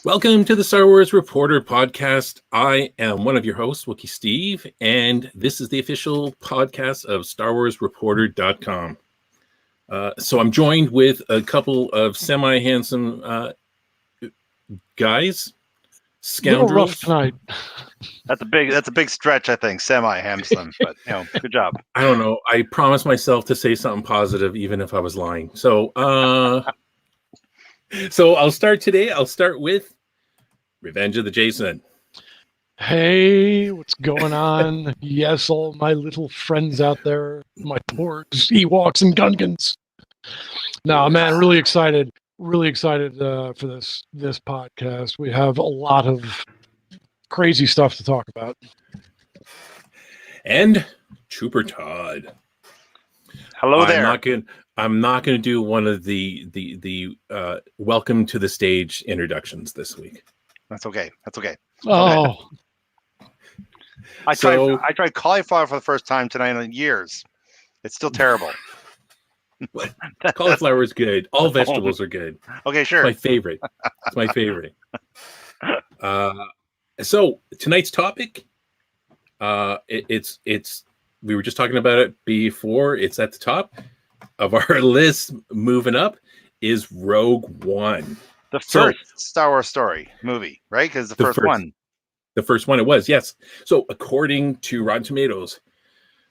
Welcome to the Star Wars Reporter podcast. I am one of your hosts, Wookie Steve, and this is the official podcast of StarWarsReporter.com. So I'm joined with a couple of semi-handsome guys, scoundrels. Rough tonight. That's a big stretch, I think. Semi-handsome, but good job. I don't know. I promised myself to say something positive, even if I was lying. So, I'll start today. I'll start with Revenge of the Jason. Hey, what's going on? Yes, all my little friends out there, my porgs, Ewoks, and Gungans. No, man, really excited for this podcast. We have a lot of crazy stuff to talk about. And Trooper Todd. Hello there. I'm not gonna do one of the welcome to the stage introductions this week. That's okay. Oh, I tried cauliflower for the first time tonight in years. It's still terrible. Cauliflower is good. All vegetables are good. Okay, sure. It's my favorite. So tonight's topic, it's we were just talking about it before. It's at the top of our list. Moving up is Rogue One, the first Star Wars story movie, right? Because the first one. The first one it was, yes. So according to Rotten Tomatoes,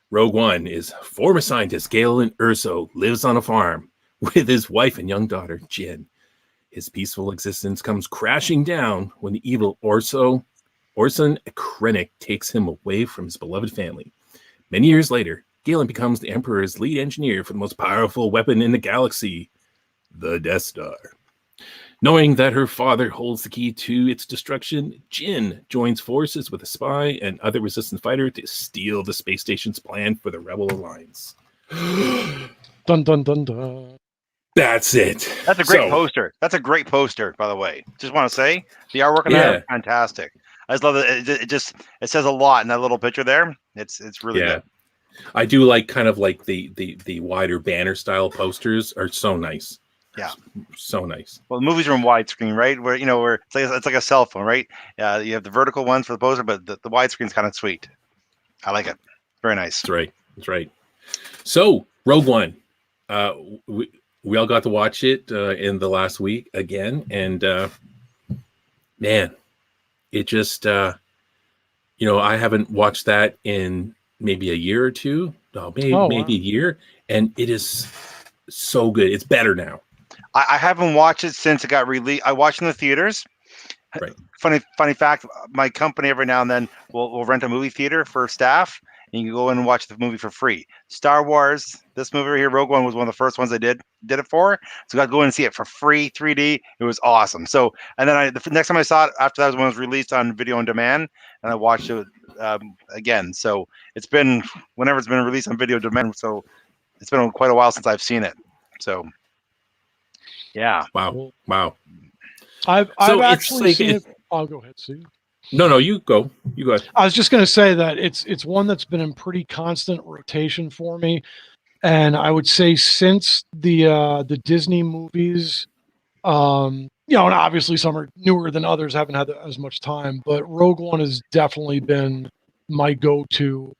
Rogue One is former scientist Galen Erso lives on a farm with his wife and young daughter, Jin. His peaceful existence comes crashing down when the evil Orson Krennic takes him away from his beloved family. Many years later, Galen becomes the Emperor's lead engineer for the most powerful weapon in the galaxy, the Death Star. Knowing that her father holds the key to its destruction, Jin joins forces with a spy and other resistance fighter to steal the space station's plan for the Rebel Alliance. dun dun dun dun. That's it. That's a great poster. That's a great poster, by the way. Just want to say the artwork on that is fantastic. I just love it. It says a lot in that little picture there. It's really good. I do like kind of like the wider banner style posters are so nice. Yeah, so nice. Well, the movies are in widescreen, right? Where it's like a cell phone, right? You have the vertical ones for the poster, but the widescreen is kind of sweet. I like it. Very nice. That's right. So Rogue One, we all got to watch it in the last week again, and man, it just I haven't watched that in maybe a year or two. Maybe a year, and it is so good. It's better now. I haven't watched it since it got released. I watched it in the theaters. Right. Funny fact, my company every now and then will rent a movie theater for staff, and you can go in and watch the movie for free. Star Wars, this movie right here, Rogue One, was one of the first ones I did it for. So I got to go in and see it for free, 3D. It was awesome. So, and then the next time I saw it, after that was when it was released on video on demand, and I watched it again. So it's been, whenever it's been released on video on demand, so it's been quite a while since I've seen it. So, yeah. Wow. I've actually seen it. I'll go ahead, Steve. No, you go. You go ahead. I was just going to say that it's one that's been in pretty constant rotation for me, and I would say since the Disney movies, and obviously some are newer than others, haven't had as much time, but Rogue One has definitely been my go-to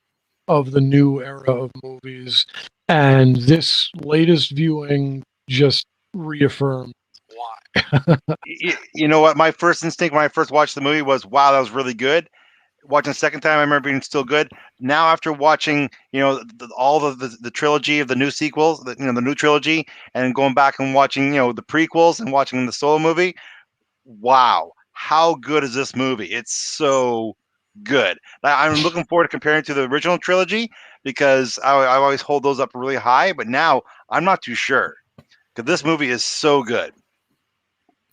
of the new era of movies, and this latest viewing just reaffirmed why. You know what? My first instinct when I first watched the movie was, wow, that was really good. Watching the second time, I remember being still good. Now, after watching, all the trilogy of the new sequels, the new trilogy, and going back and watching, the prequels and watching the solo movie, wow, how good is this movie? It's so good. I'm looking forward to comparing to the original trilogy because I always hold those up really high, but now I'm not too sure because this movie is so good.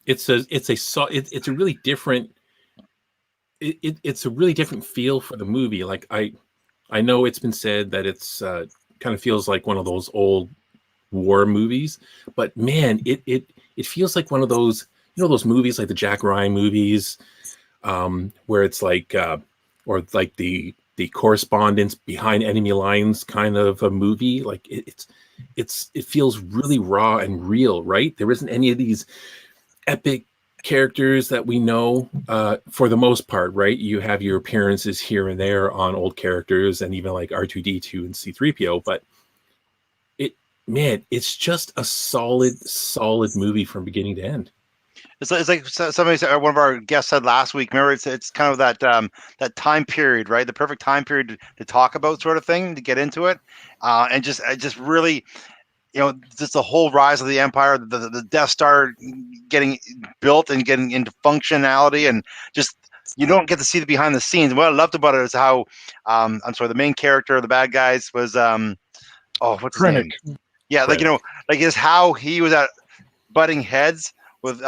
It's a really different. It's a really different feel for the movie. Like I know it's been said that it's kind of feels like one of those old war movies, but man, it feels like one of those those movies like the Jack Ryan movies, where it's like or like the correspondence behind enemy lines kind of a movie. Like it feels really raw and real, right? There isn't any of these epic characters that we know for the most part, right? You have your appearances here and there on old characters and even like R2D2 and C3PO, but it's just a solid movie from beginning to end. It's like somebody said, one of our guests said last week. Remember, it's kind of that time period, right? The perfect time period to talk about, sort of thing, to get into it, and just really, just the whole rise of the Empire, the Death Star getting built and getting into functionality, and just you don't get to see the behind the scenes. What I loved about it is how, I'm sorry, the main character of the bad guys was what's his name? Yeah, Krennic. like is how he was at butting heads with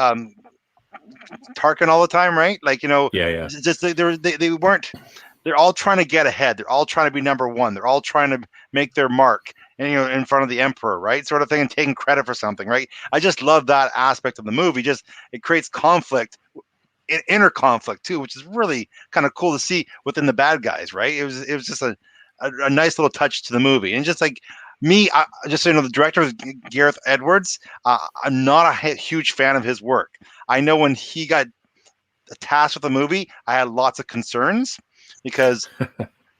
Tarkin all the time, right? Like, Yeah. just they weren't. They're all trying to get ahead. They're all trying to be number one. They're all trying to make their mark, and in front of the Emperor, right? Sort of thing, and taking credit for something, right? I just love that aspect of the movie. Just it creates conflict, inner conflict too, which is really kind of cool to see within the bad guys, right? It was just a nice little touch to the movie, and just like me, just so you know, the director is Gareth Edwards. I'm not a huge fan of his work. I know when he got tasked with the movie, I had lots of concerns because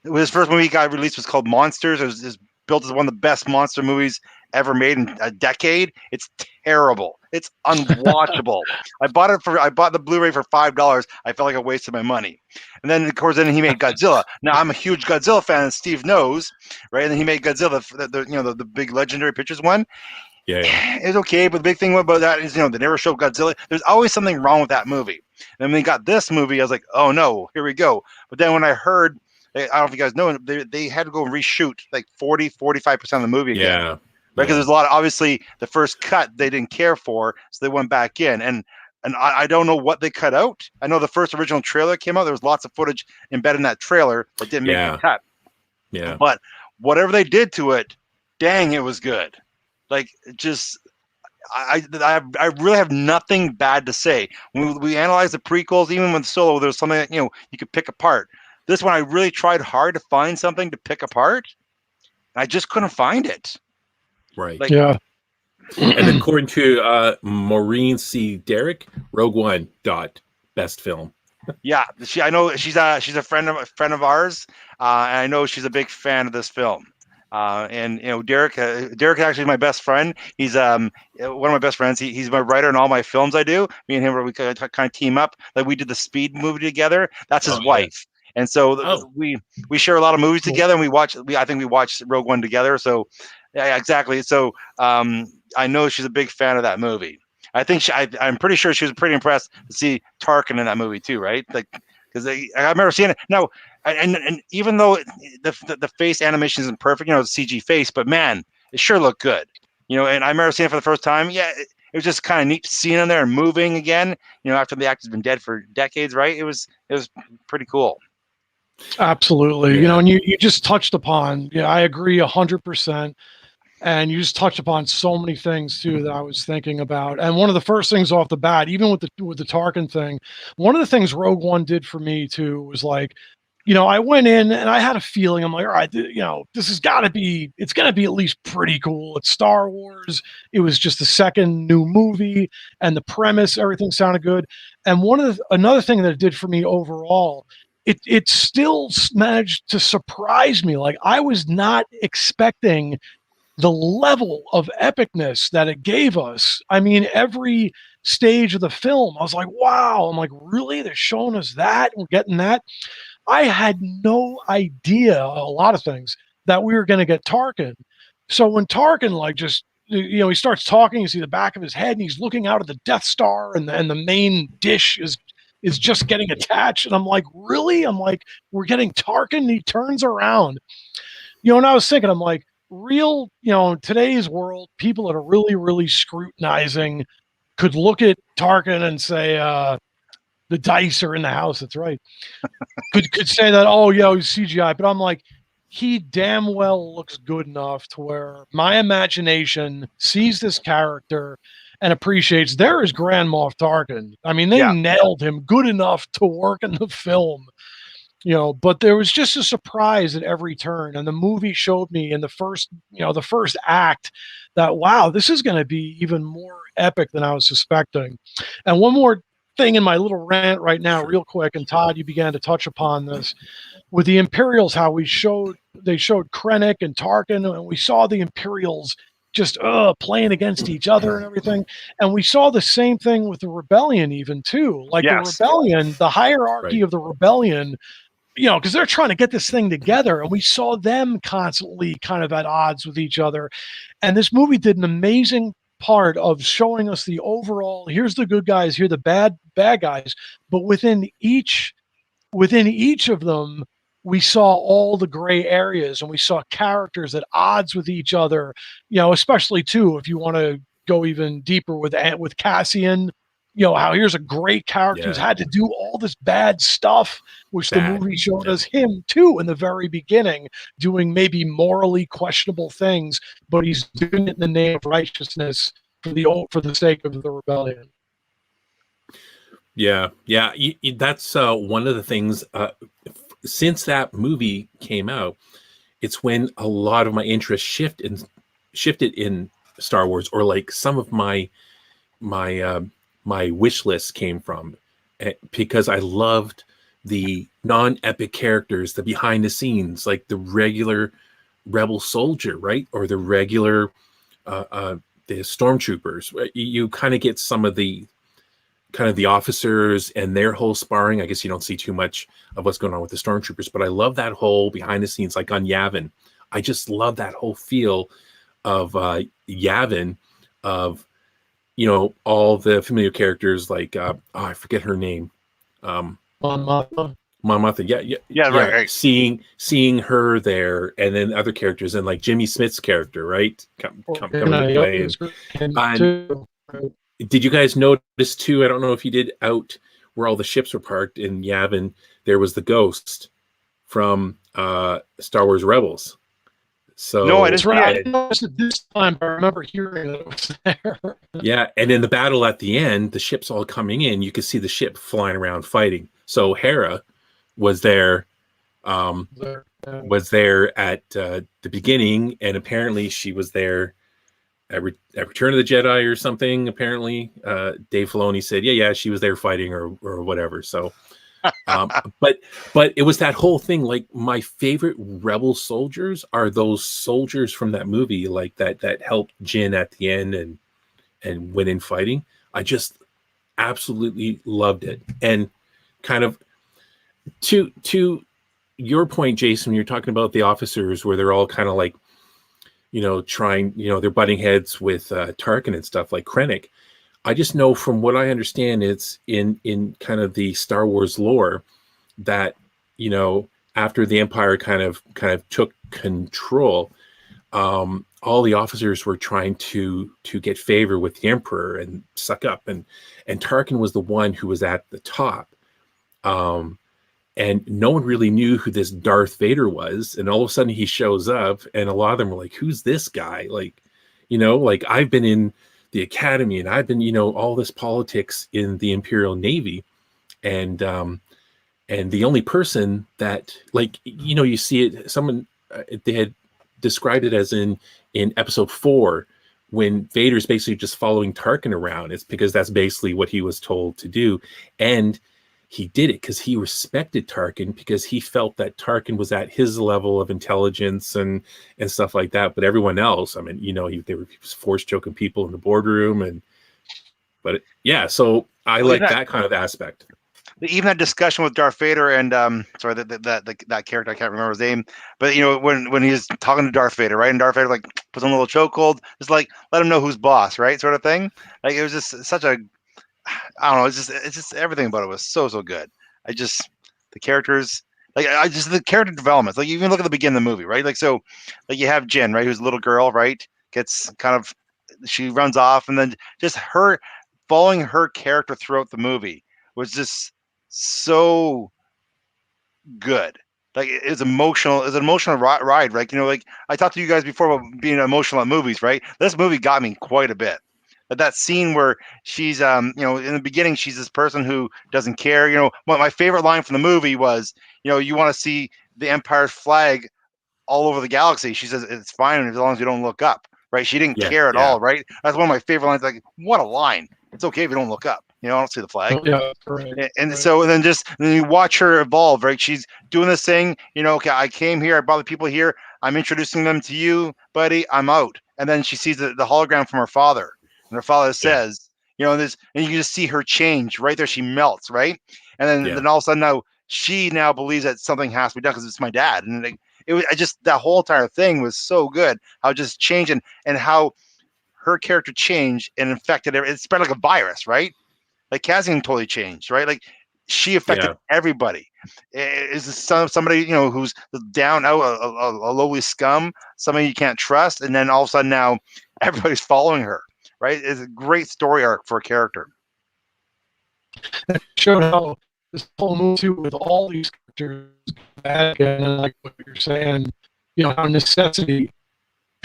his first movie he got released was called Monsters. It was built as one of the best monster movies ever made in a decade. It's terrible. It's unwatchable. I bought the Blu-ray for $5. I felt like I wasted my money. And then of course he made Godzilla. Now I'm a huge Godzilla fan, and Steve knows, right? And then he made Godzilla, the big Legendary Pictures one. Yeah. It's okay, but the big thing about that is, they never show Godzilla. There's always something wrong with that movie. And when they got this movie, I was like, oh no, here we go. But then when I heard, I don't know if you guys know, they had to go and reshoot like 45% of the movie again. Yeah. Because there's a lot of, obviously, the first cut they didn't care for, so they went back in. And I don't know what they cut out. I know the first original trailer came out. There was lots of footage embedded in that trairer that didn't make the cut. Yeah. But whatever they did to it, dang, it was good. Like, just, I really have nothing bad to say. When we analyze the prequels, even with Solo, there's something that, you could pick apart. This one, I really tried hard to find something to pick apart. And I just couldn't find it. Right. Like, Yeah. And according to Maureen C. Derrick, Rogue One best film. Yeah, I know she's a friend of ours, and I know she's a big fan of this film. And Derek actually is my best friend. He's one of my best friends. He's my writer in all my films I do. Me and him, we kind of team up. Like we did the Speed movie together. That's his wife. And so we share a lot of movies together, and I think we watched Rogue One together. So yeah, exactly. So I know she's a big fan of that movie. I think I'm pretty sure she was pretty impressed to see Tarkin in that movie too, right? Like, because I remember seeing it. No, and even though the face animation isn't perfect, CG face, but man, it sure looked good. And I remember seeing it for the first time. Yeah, it was just kind of neat seeing him there and moving again. After the actor's been dead for decades, right? It was pretty cool. Absolutely. Yeah. And you just touched upon, I agree 100%. And you just touched upon so many things too that I was thinking about. And one of the first things off the bat, even with the Tarkin thing, one of the things Rogue One did for me too was like, I went in and I had a feeling. I'm like, all right, this has got to be, it's going to be at least pretty cool. It's Star Wars. It was just the second new movie, and the premise, everything sounded good. And another thing that it did for me overall, it still managed to surprise me. Like I was not expecting the level of epicness that it gave us. I mean, every stage of the film, I was like, wow. I'm like, really? They're showing us that? We're getting that? I had no idea a lot of things that we were going to get Tarkin. So when Tarkin, like, just, he starts talking, you see the back of his head, and he's looking out at the Death Star, and the main dish is just getting attached. And I'm like, really? I'm like, we're getting Tarkin? And he turns around. And I was thinking, I'm like, today's world, people that are really, really scrutinizing could look at Tarkin and say, the dice are in the house. That's right. could say that, oh, yeah, he's CGI. But I'm like, he damn well looks good enough to where my imagination sees this character and appreciates there is Grand Moff Tarkin. I mean, they nailed him good enough to work in the film. But there was just a surprise at every turn. And the movie showed me in the first act that, wow, this is going to be even more epic than I was suspecting. And one more thing in my little rant right now, real quick, and Todd, you began to touch upon this with the Imperials, how they showed Krennic and Tarkin, and we saw the Imperials just playing against each other and everything. And we saw the same thing with the rebellion even too. Like the rebellion, the hierarchy of the rebellion, because they're trying to get this thing together, and we saw them constantly kind of at odds with each other. And this movie did an amazing part of showing us the overall, here's the good guys, here the bad guys, but within each of them, we saw all the gray areas, and we saw characters at odds with each other, especially too, if you want to go even deeper with Cassian, how here's a great character who's had to do all this bad stuff, which the movie showed us him too in the very beginning, doing maybe morally questionable things, but he's doing it in the name of righteousness for the sake of the rebellion. Yeah. That's one of the things. Since that movie came out, it's when a lot of my interest shifted in Star Wars, or like some of my wish list came from, because I loved the non-epic characters, the behind the scenes, like the regular rebel soldier, right, or the regular the stormtroopers. You kind of get some of the officers and their whole sparring. I guess you don't see too much of what's going on with the stormtroopers, but I love that whole behind the scenes, like on Yavin. I just love that whole feel of Yavin, of all the familiar characters, like I forget her name, Mon Mothma. Yeah, right. Seeing her there, and then other characters, and like Jimmy Smith's character, right, coming into play. And did you guys notice too? I don't know if you did, out where all the ships were parked in Yavin, there was the ghost from Star Wars Rebels. So no, I didn't I didn't notice it this time, but I remember hearing that it was there. Yeah, and in the battle at the end, the ships all coming in, you could see the ship flying around fighting. So Hera was there, at the beginning, and apparently she was there at Return of the Jedi or something. Apparently, Dave Filoni said, yeah, she was there fighting or whatever. So, but it was that whole thing. Like, my favorite rebel soldiers are those soldiers from that movie, like that helped Jin at the end and went in fighting. I just absolutely loved it. And kind of to your point, Jason, you're talking about the officers where they're all kind of like, trying, they're butting heads with Tarkin and stuff, like Krennic. I just know from what I understand, it's in kind of the Star Wars lore that, after the Empire kind of took control, all the officers were trying to get favor with the Emperor and suck up, and Tarkin was the one who was at the top. And no one really knew who this Darth Vader was. And all of a sudden he shows up, and a lot of them were like, who's this guy? Like, like, I've been in the academy, and I've been, all this politics in the Imperial Navy. And the only person that, like, you see it, someone, they had described it as in episode 4, when Vader's basically just following Tarkin around. It's because that's basically what he was told to do. And he did it because he respected Tarkin, because he felt that Tarkin was at his level of intelligence and stuff like that. But everyone else, I mean, he was force choking people in the boardroom, so I like that kind of aspect. Even that discussion with Darth Vader and that character, I can't remember his name, but when he's talking to Darth Vader, right, and Darth Vader like puts on a little chokehold, just like let him know who's boss, right, sort of thing. Like, it was just such a, I don't know. It's just everything about it was so good. The characters, like, the character developments. Like, you even look at the beginning of the movie, right? Like, so, like, you have Jen, right, who's a little girl, right? She runs off, and then just her following her character throughout the movie was just so good. Like, it was emotional. It was an emotional ride, right? Like, I talked to you guys before about being emotional at movies, right? This movie got me quite a bit. That scene where she's, in the beginning, she's this person who doesn't care. My favorite line from the movie was, you want to see the Empire's flag all over the galaxy. She says, it's fine as long as you don't look up, right? She didn't care at all, right? That's one of my favorite lines. Like, what a line. It's okay if you don't look up. You know, I don't see the flag. Oh, yeah, correct. And Right. so and then you watch her evolve, right? She's doing this thing, you know, okay, I came here, I brought the people here, I'm introducing them to you, buddy, I'm out. And then she sees the hologram from her father, and her father says, you know, this, and you just see her change right there. She melts, right? And then all of a sudden now she now believes that something has to be done because it's my dad. And it was, I just, that whole entire thing was so good. How it just changed and how her character changed and infected it. It spread like a virus, right? Like Cassian totally changed, right? Like she affected everybody. Is this somebody, you know, who's down out, a lowly scum, somebody you can't trust, and then all of a sudden now everybody's following her, right? It's a great story arc for a character. It showed how this whole movie too, with all these characters back, and like what you're saying, you know, how necessity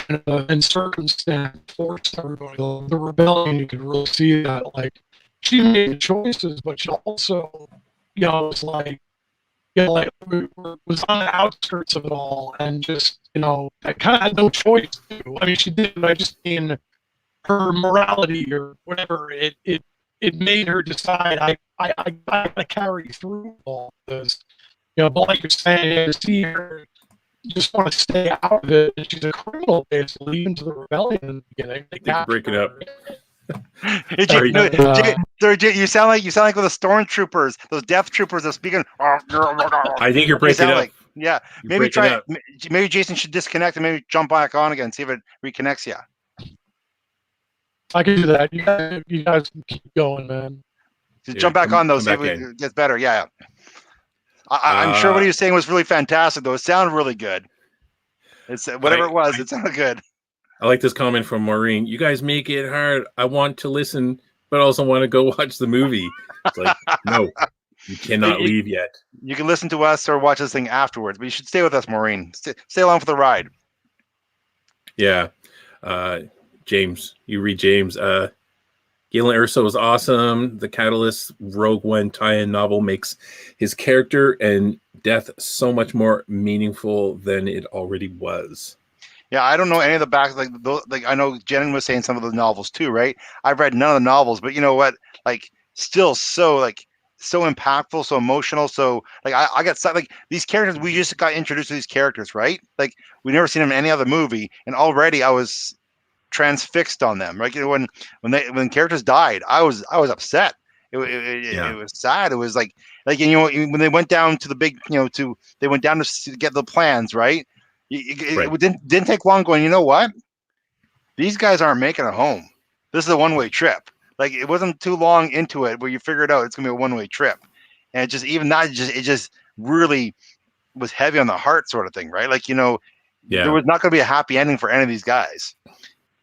and circumstance forced everybody. The rebellion, you could really see that. Like she made choices, but she also, you know, was like, you know, like was on the outskirts of it all, and just, you know, I kind of had no choice to. I mean, she did, but I just mean her morality or whatever. It made her decide I gotta carry through all this. You know, but like you're saying, to see her just want to stay out of it, and she's a criminal basically, even to the rebellion in the beginning. I think you're breaking up. Sorry, you sound like with the stormtroopers, those death troopers that are speaking. I think you're breaking up. Like, yeah, You're maybe try. up. Maybe Jason should disconnect and maybe jump back on again, see if it reconnects you. I can do that. You guys can keep going, man. Just jump back on, though, see if it gets better. Yeah. I'm sure what he was saying was really fantastic, though. It sounded really good. It's whatever it was, it sounded good. I like this comment from Maureen. You guys make it hard. I want to listen, but also want to go watch the movie. It's like, no, you cannot leave yet. You can listen to us or watch this thing afterwards, but you should stay with us, Maureen. Stay along for the ride. Yeah. James, you read James. Galen Erso is awesome. The Catalyst Rogue One tie-in novel makes his character and death so much more meaningful than it already was. Yeah, I don't know any of the backs. Like I know Jen was saying some of the novels too, right? I've read none of the novels, but you know what? Like, still so impactful, so emotional. So like I got like these characters. We just got introduced to these characters, right? Like we never seen them in any other movie, and already I was transfixed on them. Right? When characters died, I was upset. It was sad. It was like you know, when they went down to the big, you know, they went down to get the plans, right? It didn't take long going, you know what? These guys aren't making it home. This is a one-way trip. Like it wasn't too long into it where you figured out it's gonna be a one-way trip. And it just really was heavy on the heart sort of thing, right? Like, you know, there was not gonna be a happy ending for any of these guys.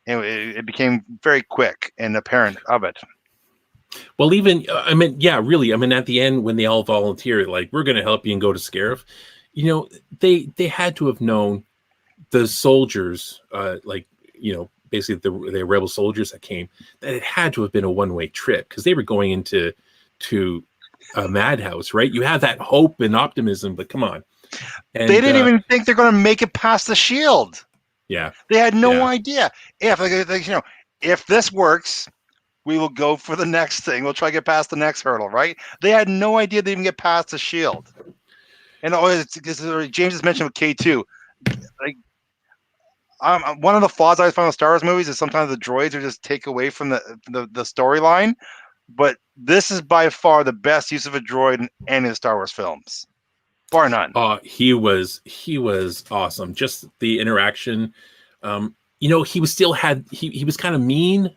And it became very quick and apparent of it. Well, even, I mean, yeah, really. I mean, at the end, when they all volunteer, like, we're going to help you and go to Scarif, you know, they had to have known the soldiers, like, you know, basically the rebel soldiers that came, that it had to have been a one-way trip because they were going into a madhouse, right? You have that hope and optimism, but come on. And, they didn't even think they're going to make it past the shield. Yeah. They had no idea. If, you know, if this works, we will go for the next thing. We'll try to get past the next hurdle, right? They had no idea they even get past the shield. And James has mentioned with K2. Like, one of the flaws I find with Star Wars movies is sometimes the droids are just take away from the storyline. But this is by far the best use of a droid in any of the Star Wars films. Bar none. He was awesome. Just the interaction. You know, he was kind of mean,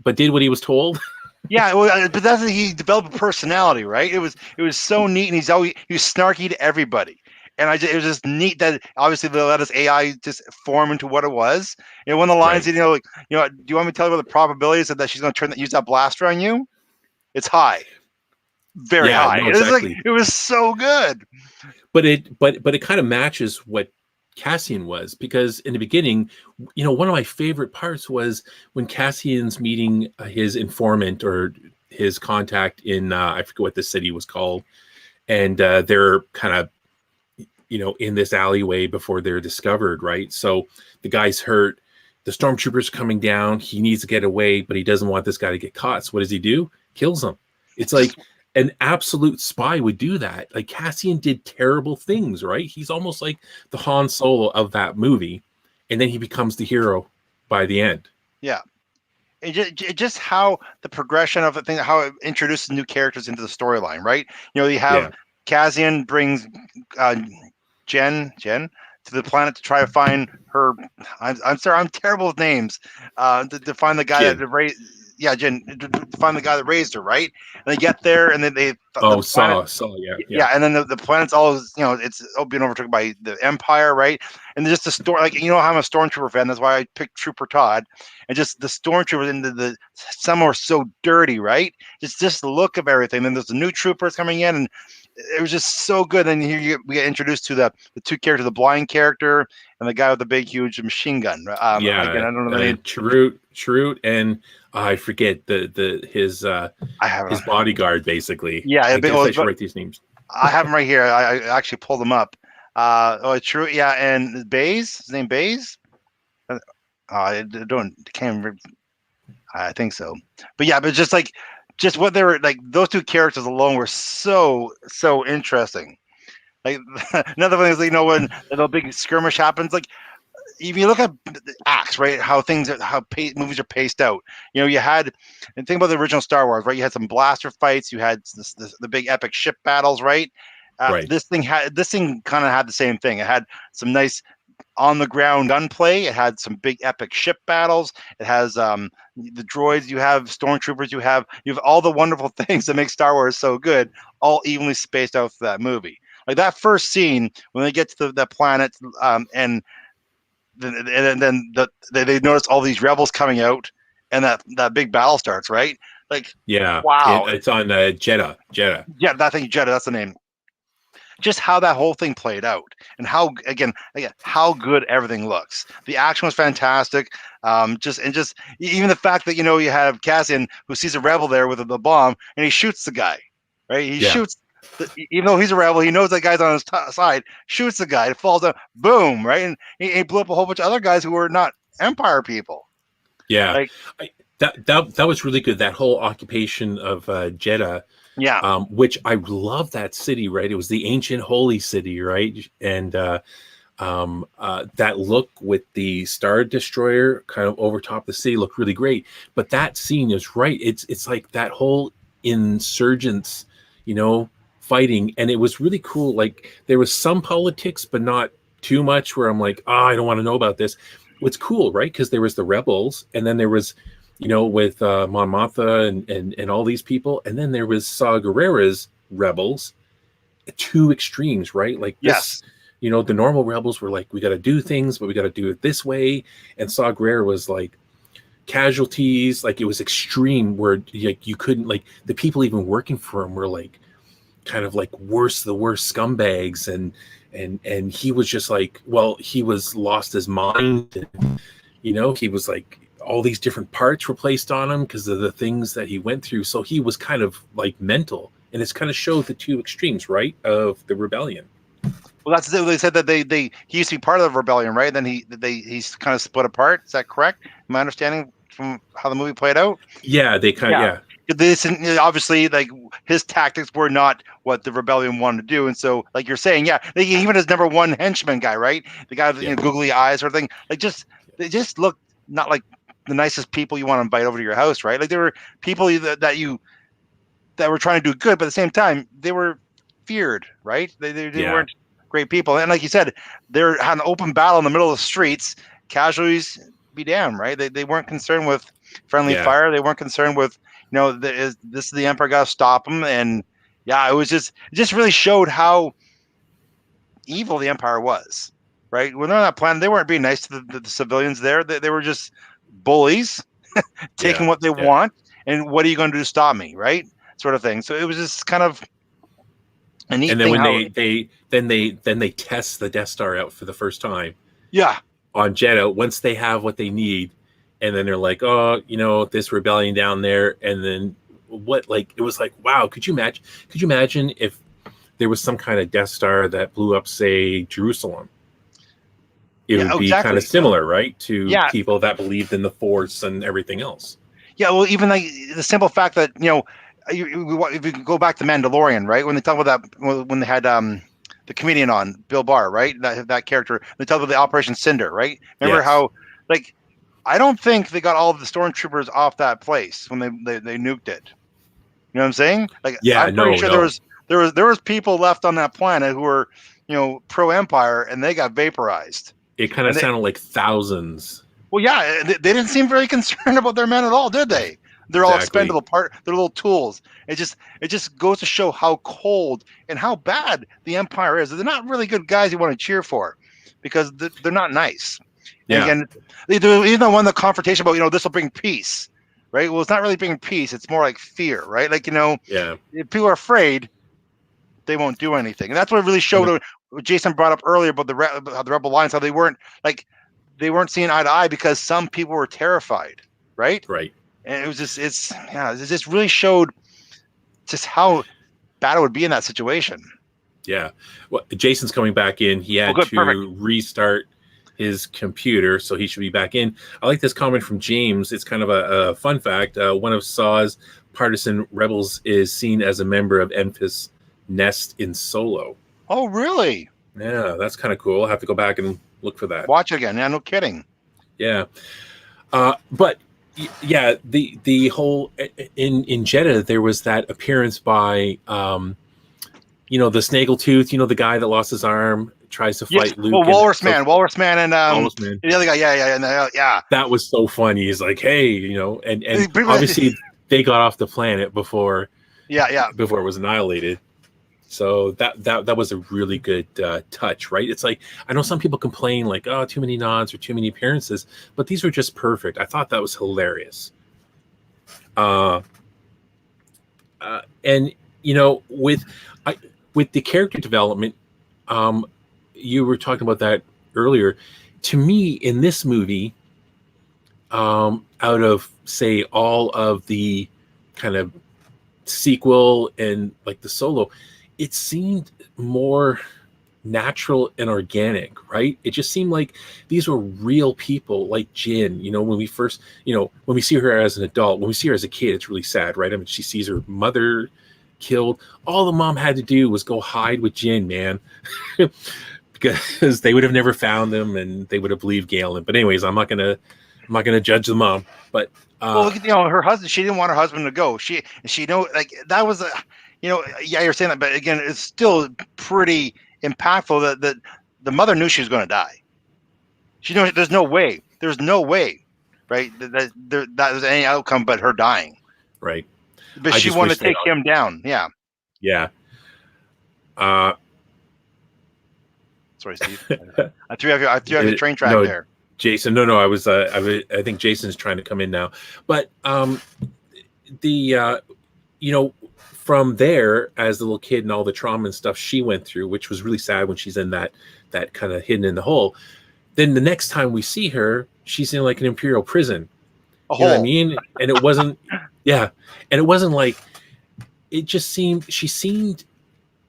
but did what he was told. Yeah, but he developed a personality, right? It was so neat, and he was snarky to everybody. And it was just neat that obviously they let his AI just form into what it was. You know, one of the lines, do you want me to tell you what the probability is that she's going to use that blaster on you? It's high. Very high. No, exactly. It was so good. But it kind of matches what Cassian was, because in the beginning, you know, one of my favorite parts was when Cassian's meeting his informant or his contact in I forget what the city was called, and they're kind of, you know, in this alleyway before they're discovered, right? So the guy's hurt, the stormtrooper's coming down, he needs to get away, but he doesn't want this guy to get caught. So what does he do? Kills him. It's like an absolute spy would do that. Like Cassian did terrible things, right? He's almost like the Han Solo of that movie, and then he becomes the hero by the end. Yeah. Just how the progression of the thing, how it introduces new characters into the storyline, right? You know, you have Cassian brings Jen to the planet to try to find her. I'm sorry, I'm terrible with names. To find the guy that raised. Yeah, Jen, to find the guy that raised her, right? And they get there, and then the planet, yeah, and then the planet's all, you know, it's being overtaken by the Empire, right? And just the story, like, you know, I'm a stormtrooper fan, that's why I picked Trooper Todd, and just the stormtroopers into some are so dirty, right? Just the look of everything. Then there's the new troopers coming in, and it was just so good. And here we get introduced to the two characters, the blind character and the guy with the big, huge machine gun. Again, I don't know the name. Chirrut, and I forget his bodyguard, basically. Yeah, I should write these names. I have them right here. I actually pulled them up. Chirrut, yeah, and Baze. His name Baze. I can't remember. I think so. But yeah, but just what they were like, those two characters alone were so interesting. Like another thing is, you know, when the big skirmish happens, like if you look at acts, right, how movies are paced out. You know, you had, and think about the original Star Wars, right? You had some blaster fights, you had the big epic ship battles, right? Right. This thing kind of had the same thing. It had some nice on the ground gunplay. It had some big epic ship battles. It has the droids. You have stormtroopers. You have all the wonderful things that make Star Wars so good, all evenly spaced out for that movie. Like that first scene when they get to the planet, and then they notice all these rebels coming out, and that big battle starts, right? Like, yeah, wow, it's on Jeddah. Yeah, that thing, Jeddah. That's the name. Just how that whole thing played out, and how how good everything looks. The action was fantastic. Just even the fact that, you know, you have Cassian who sees a rebel there with the bomb, and he shoots the guy. Right? He shoots. Even though he's a rebel, he knows that guy's on his side. Shoots the guy. It falls down. Boom! Right, and he blew up a whole bunch of other guys who were not Empire people. Yeah, like, that was really good. That whole occupation of Jeddah. Yeah. Which I love that city, right? It was the ancient holy city, right? And that look with the Star Destroyer kind of over top the city looked really great. But that scene is right. It's like that whole insurgents, you know, fighting, and it was really cool. Like there was some politics, but not too much, where I'm like, I don't want to know about this. What's cool, right? Because there was the rebels, and then there was, you know, with Mon Mothma and all these people, and then there was Saw Gerrera's rebels, two extremes, right? Like this, yes, you know, the normal rebels were like, we got to do things, but we got to do it this way, and Saw Gerrera was like casualties, like it was extreme, where like you couldn't, like the people even working for him were like kind of like the worst scumbags, and he was just like, well, he was lost his mind, and, you know, he was like, all these different parts were placed on him because of the things that he went through. So he was kind of like mental, and it's kind of showed the two extremes, right, of the rebellion. Well, that's they said that he used to be part of the rebellion, right? Then he's kind of split apart. Is that correct? My understanding from how the movie played out. Yeah, they kind of This, obviously, like his tactics were not what the rebellion wanted to do, and so, like you're saying, even his number one henchman guy, right? The guy with googly eyes, or thing, like they just looked not like the nicest people you want to invite over to your house, right? Like there were people that were trying to do good, but at the same time they were feared, right? They weren't great people, and like you said, they had an open battle in the middle of the streets. Casualties be damned, right? They weren't concerned with friendly fire. They weren't concerned with, you know, this is the Emperor, got to stop them, and it just really showed how evil the Empire was, right? When they're on that planet, they weren't being nice to the civilians there. They were just bullies taking what they want, and what are you going to do to stop me, right? Sort of thing. So it was just kind of a neat thing. And then they test the Death Star out for the first time. Yeah. On Jeddah, once they have what they need, and then they're like, oh, you know, this rebellion down there, and then what? Like it was like, wow. Could you imagine if there was some kind of Death Star that blew up, say, Jerusalem? It would be kind of similar, right, to people that believed in the Force and everything else. Yeah, well, even like the simple fact that, you know, if you go back to Mandalorian, right? When they talk about that, when they had the comedian on, Bill Barr, right? That character. They talk about the Operation Cinder, right? Remember how, like, I don't think they got all of the stormtroopers off that place when they nuked it. You know what I'm saying? Like, Yeah, I'm pretty sure there was people left on that planet who were, pro Empire, and they got vaporized. It kind of sounded like thousands. Well, yeah, they didn't seem very concerned about their men at all, did they? They're all expendable they're little tools. It just goes to show how cold and how bad the Empire is. They're not really good guys you want to cheer for, because they're not nice. Yeah. And again, they even won the confrontation about, this will bring peace, right? Well, it's not really bringing peace. It's more like fear, right? Like, if people are afraid, they won't do anything. And that's what really showed what Jason brought up earlier about how the Rebel Alliance, how they weren't seeing eye to eye because some people were terrified, right? Right. And it just really showed just how bad it would be in that situation. Yeah. Well, Jason's coming back in. He had to restart his computer, so he should be back in. I like this comment from James. It's kind of a fun fact. One of Saw's partisan rebels is seen as a member of Enfys Nest in Solo. Oh, really? Yeah, that's kind of cool. I'll have to go back and look for that. Watch it again. Yeah, no kidding. Yeah. But yeah, the whole in Jeddah, there was that appearance by the Snaggletooth, the guy that lost his arm, tries to fight Luke. Well, Walrus Man, and Walrus Man. The other guy, yeah. That was so funny. He's like, hey, and obviously they got off the planet before before it was annihilated. So that was a really good touch, right? It's like, I know some people complain like, oh, too many nods or too many appearances, but these were just perfect. I thought that was hilarious. And with the character development, you were talking about that earlier. To me, in this movie, out of say all of the kind of sequel and like the Solo, it seemed more natural and organic, right? It just seemed like these were real people, like Jin. When we first, when we see her as an adult, when we see her as a kid, it's really sad, right? I mean, she sees her mother killed. All the mom had to do was go hide with Jin, man, because they would have never found them and they would have believed Galen. But anyways, I'm not gonna judge the mom. But her husband, she didn't want her husband to go. She that was a. You're saying that, but again, it's still pretty impactful that the mother knew she was going to die. She knew there's no way, right? That was any outcome but her dying. Right. But she wanted to take him down. Yeah. Yeah. Sorry, Steve. I threw out the train track there. Jason, no, I think Jason's trying to come in now. But from there, as the little kid and all the trauma and stuff she went through, which was really sad when she's in that kind of hidden in the hole. Then the next time we see her, she's in like an Imperial prison. You know what I mean? And it wasn't, and it wasn't like, it just seemed, she seemed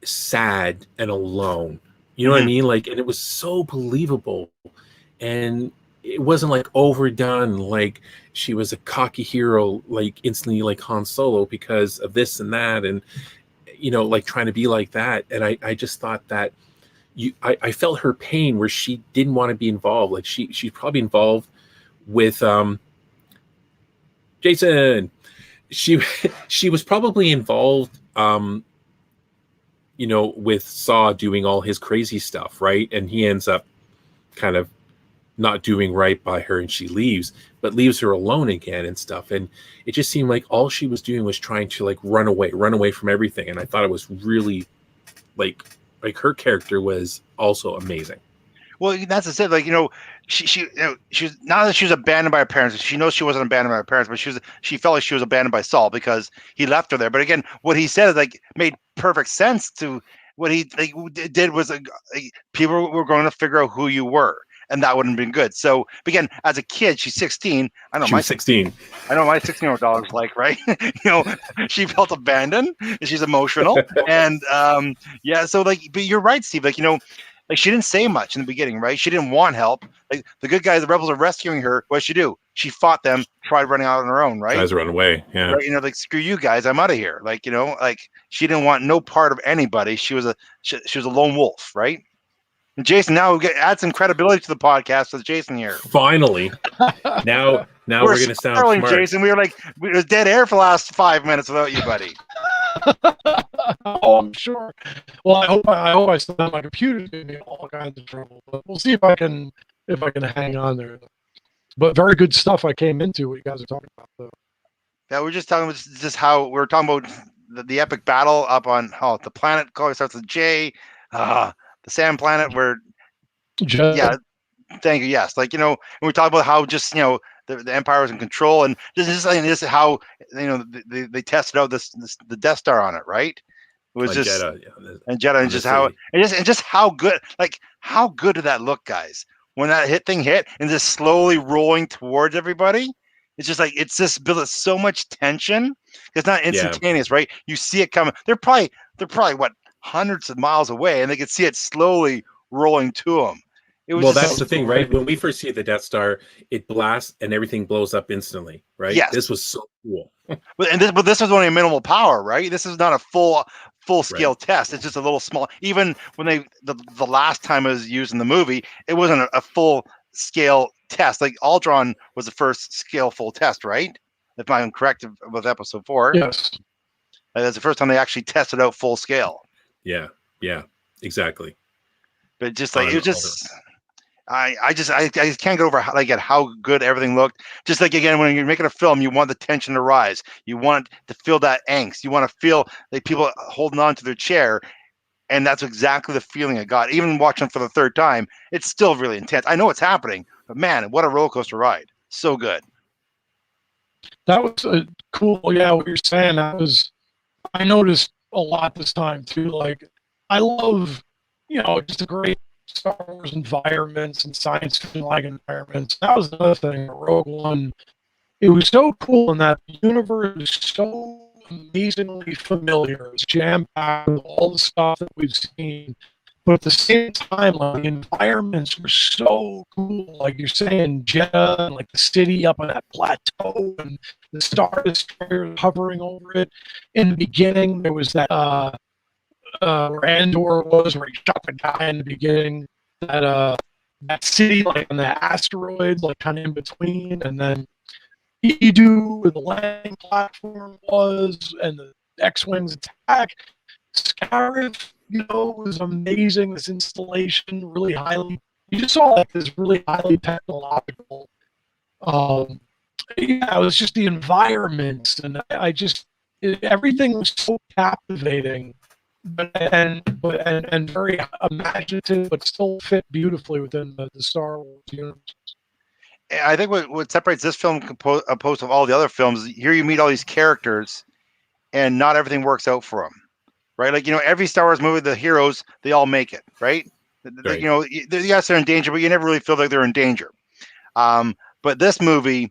sad and alone. You know what I mean? Like, and it was so believable. And it wasn't like overdone, like she was a cocky hero, like instantly like Han Solo because of this and that, and like trying to be like that. And I just thought that I felt her pain where she didn't want to be involved. Like she's probably involved with Jason. She was probably involved with Saw doing all his crazy stuff, right? And he ends up kind of not doing right by her, and she leaves her alone again and stuff. And it just seemed like all she was doing was trying to like run away from everything. And I thought it was really like her character was also amazing. Well, that's it. Like, she was not that she was abandoned by her parents. She knows she wasn't abandoned by her parents, but she felt like she was abandoned by Saul because he left her there. But again, what he said is like made perfect sense to what he did was people were going to figure out who you were. And that wouldn't have been good. So again, as a kid, she's 16. I know my 16. I know my 16-year-old daughter's like, right? She felt abandoned. She's emotional, and So like, but you're right, Steve. Like like she didn't say much in the beginning, right? She didn't want help. Like the good guys, the rebels are rescuing her. What did she do? she fought them, tried running out on her own, right? Tries to run away. Yeah. Right, like screw you guys, I'm out of here. Like like she didn't want no part of anybody. She was a lone wolf, right? And Jason, now we add some credibility to the podcast with Jason here. Finally, now we're gonna sound smart. Jason, we was dead air for the last 5 minutes without you, buddy. Oh, I'm sure. Well, I hope I still have my computer's giving me all kinds of trouble, but we'll see if I can hang on there. But very good stuff I came into what you guys are talking about, though. Yeah, we're just talking about just how we're talking about the epic battle up on the planet called starts with J, the sand planet where yeah, thank you. Yes, and we talk about how just the Empire was in control, and this is how they tested out the Death Star on it, right? It was just Jeddah, and Jeddah, and just how good, how good did that look, guys? When that thing hit and just slowly rolling towards everybody, it's just it's just built so much tension. It's not instantaneous, right? You see it coming. They're probably what, hundreds of miles away, and they could see it slowly rolling to them. That's the thing, right? When we first see the Death Star, it blasts and everything blows up instantly, right? Yes. This was so cool. But this was only a minimal power, right? This is not a full scale test. It's just a little small. Even when the last time it was used in the movie, it wasn't a full scale test. Like Ultron was the first scale full test, right? If I'm correct with episode 4. Yes. That's the first time they actually tested out full scale. Yeah, exactly. But just it was just. I just can't get over at how good everything looked. Just again, when you're making a film, you want the tension to rise. You want to feel that angst. You want to feel like people holding on to their chair, and that's exactly the feeling I got. Even watching for the third time, it's still really intense. I know it's happening, but man, what a roller coaster ride! So good. That was cool. Yeah, what you're saying. I noticed a lot this time too. I love, just a great Star Wars environments and science fiction-like environments. That was another thing. Rogue One, it was so cool in that the universe is so amazingly familiar. It's jam-packed with all the stuff that we've seen, but at the same time, the environments were so cool. Like you're saying, Jeddah, and the city up on that plateau, and the Star Destroyer hovering over it. In the beginning, there was that. Where Andor was, where he shot the guy in the beginning, that city on the asteroids, kind of in between, and then you do where the landing platform was, and the X-wings attack. Scarif, was amazing. This installation, really highly. You just saw this really highly technological. It was just the environments, and everything was so captivating. And very imaginative, but still fit beautifully within the Star Wars universe. I think what separates this film opposed to all the other films, here you meet all these characters, and not everything works out for them, right? Every Star Wars movie, the heroes, they all make it, right? Right. Yes, they're in danger, but you never really feel like they're in danger. But this movie,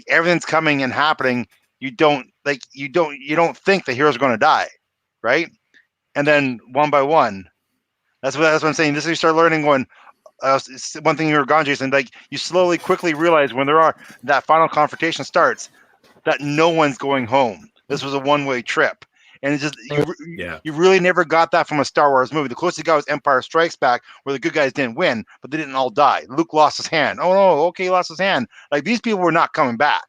everything's coming and happening, you don't think the heroes are going to die, right? And then one by one, that's what I'm saying. This is you start learning when one thing you were gone, Jason. You slowly, quickly realize when that final confrontation starts, that no one's going home. This was a one-way trip, and it's just you really never got that from a Star Wars movie. The closest you got was Empire Strikes Back, where the good guys didn't win, but they didn't all die. Luke lost his hand. Oh no, okay, he lost his hand. These people were not coming back.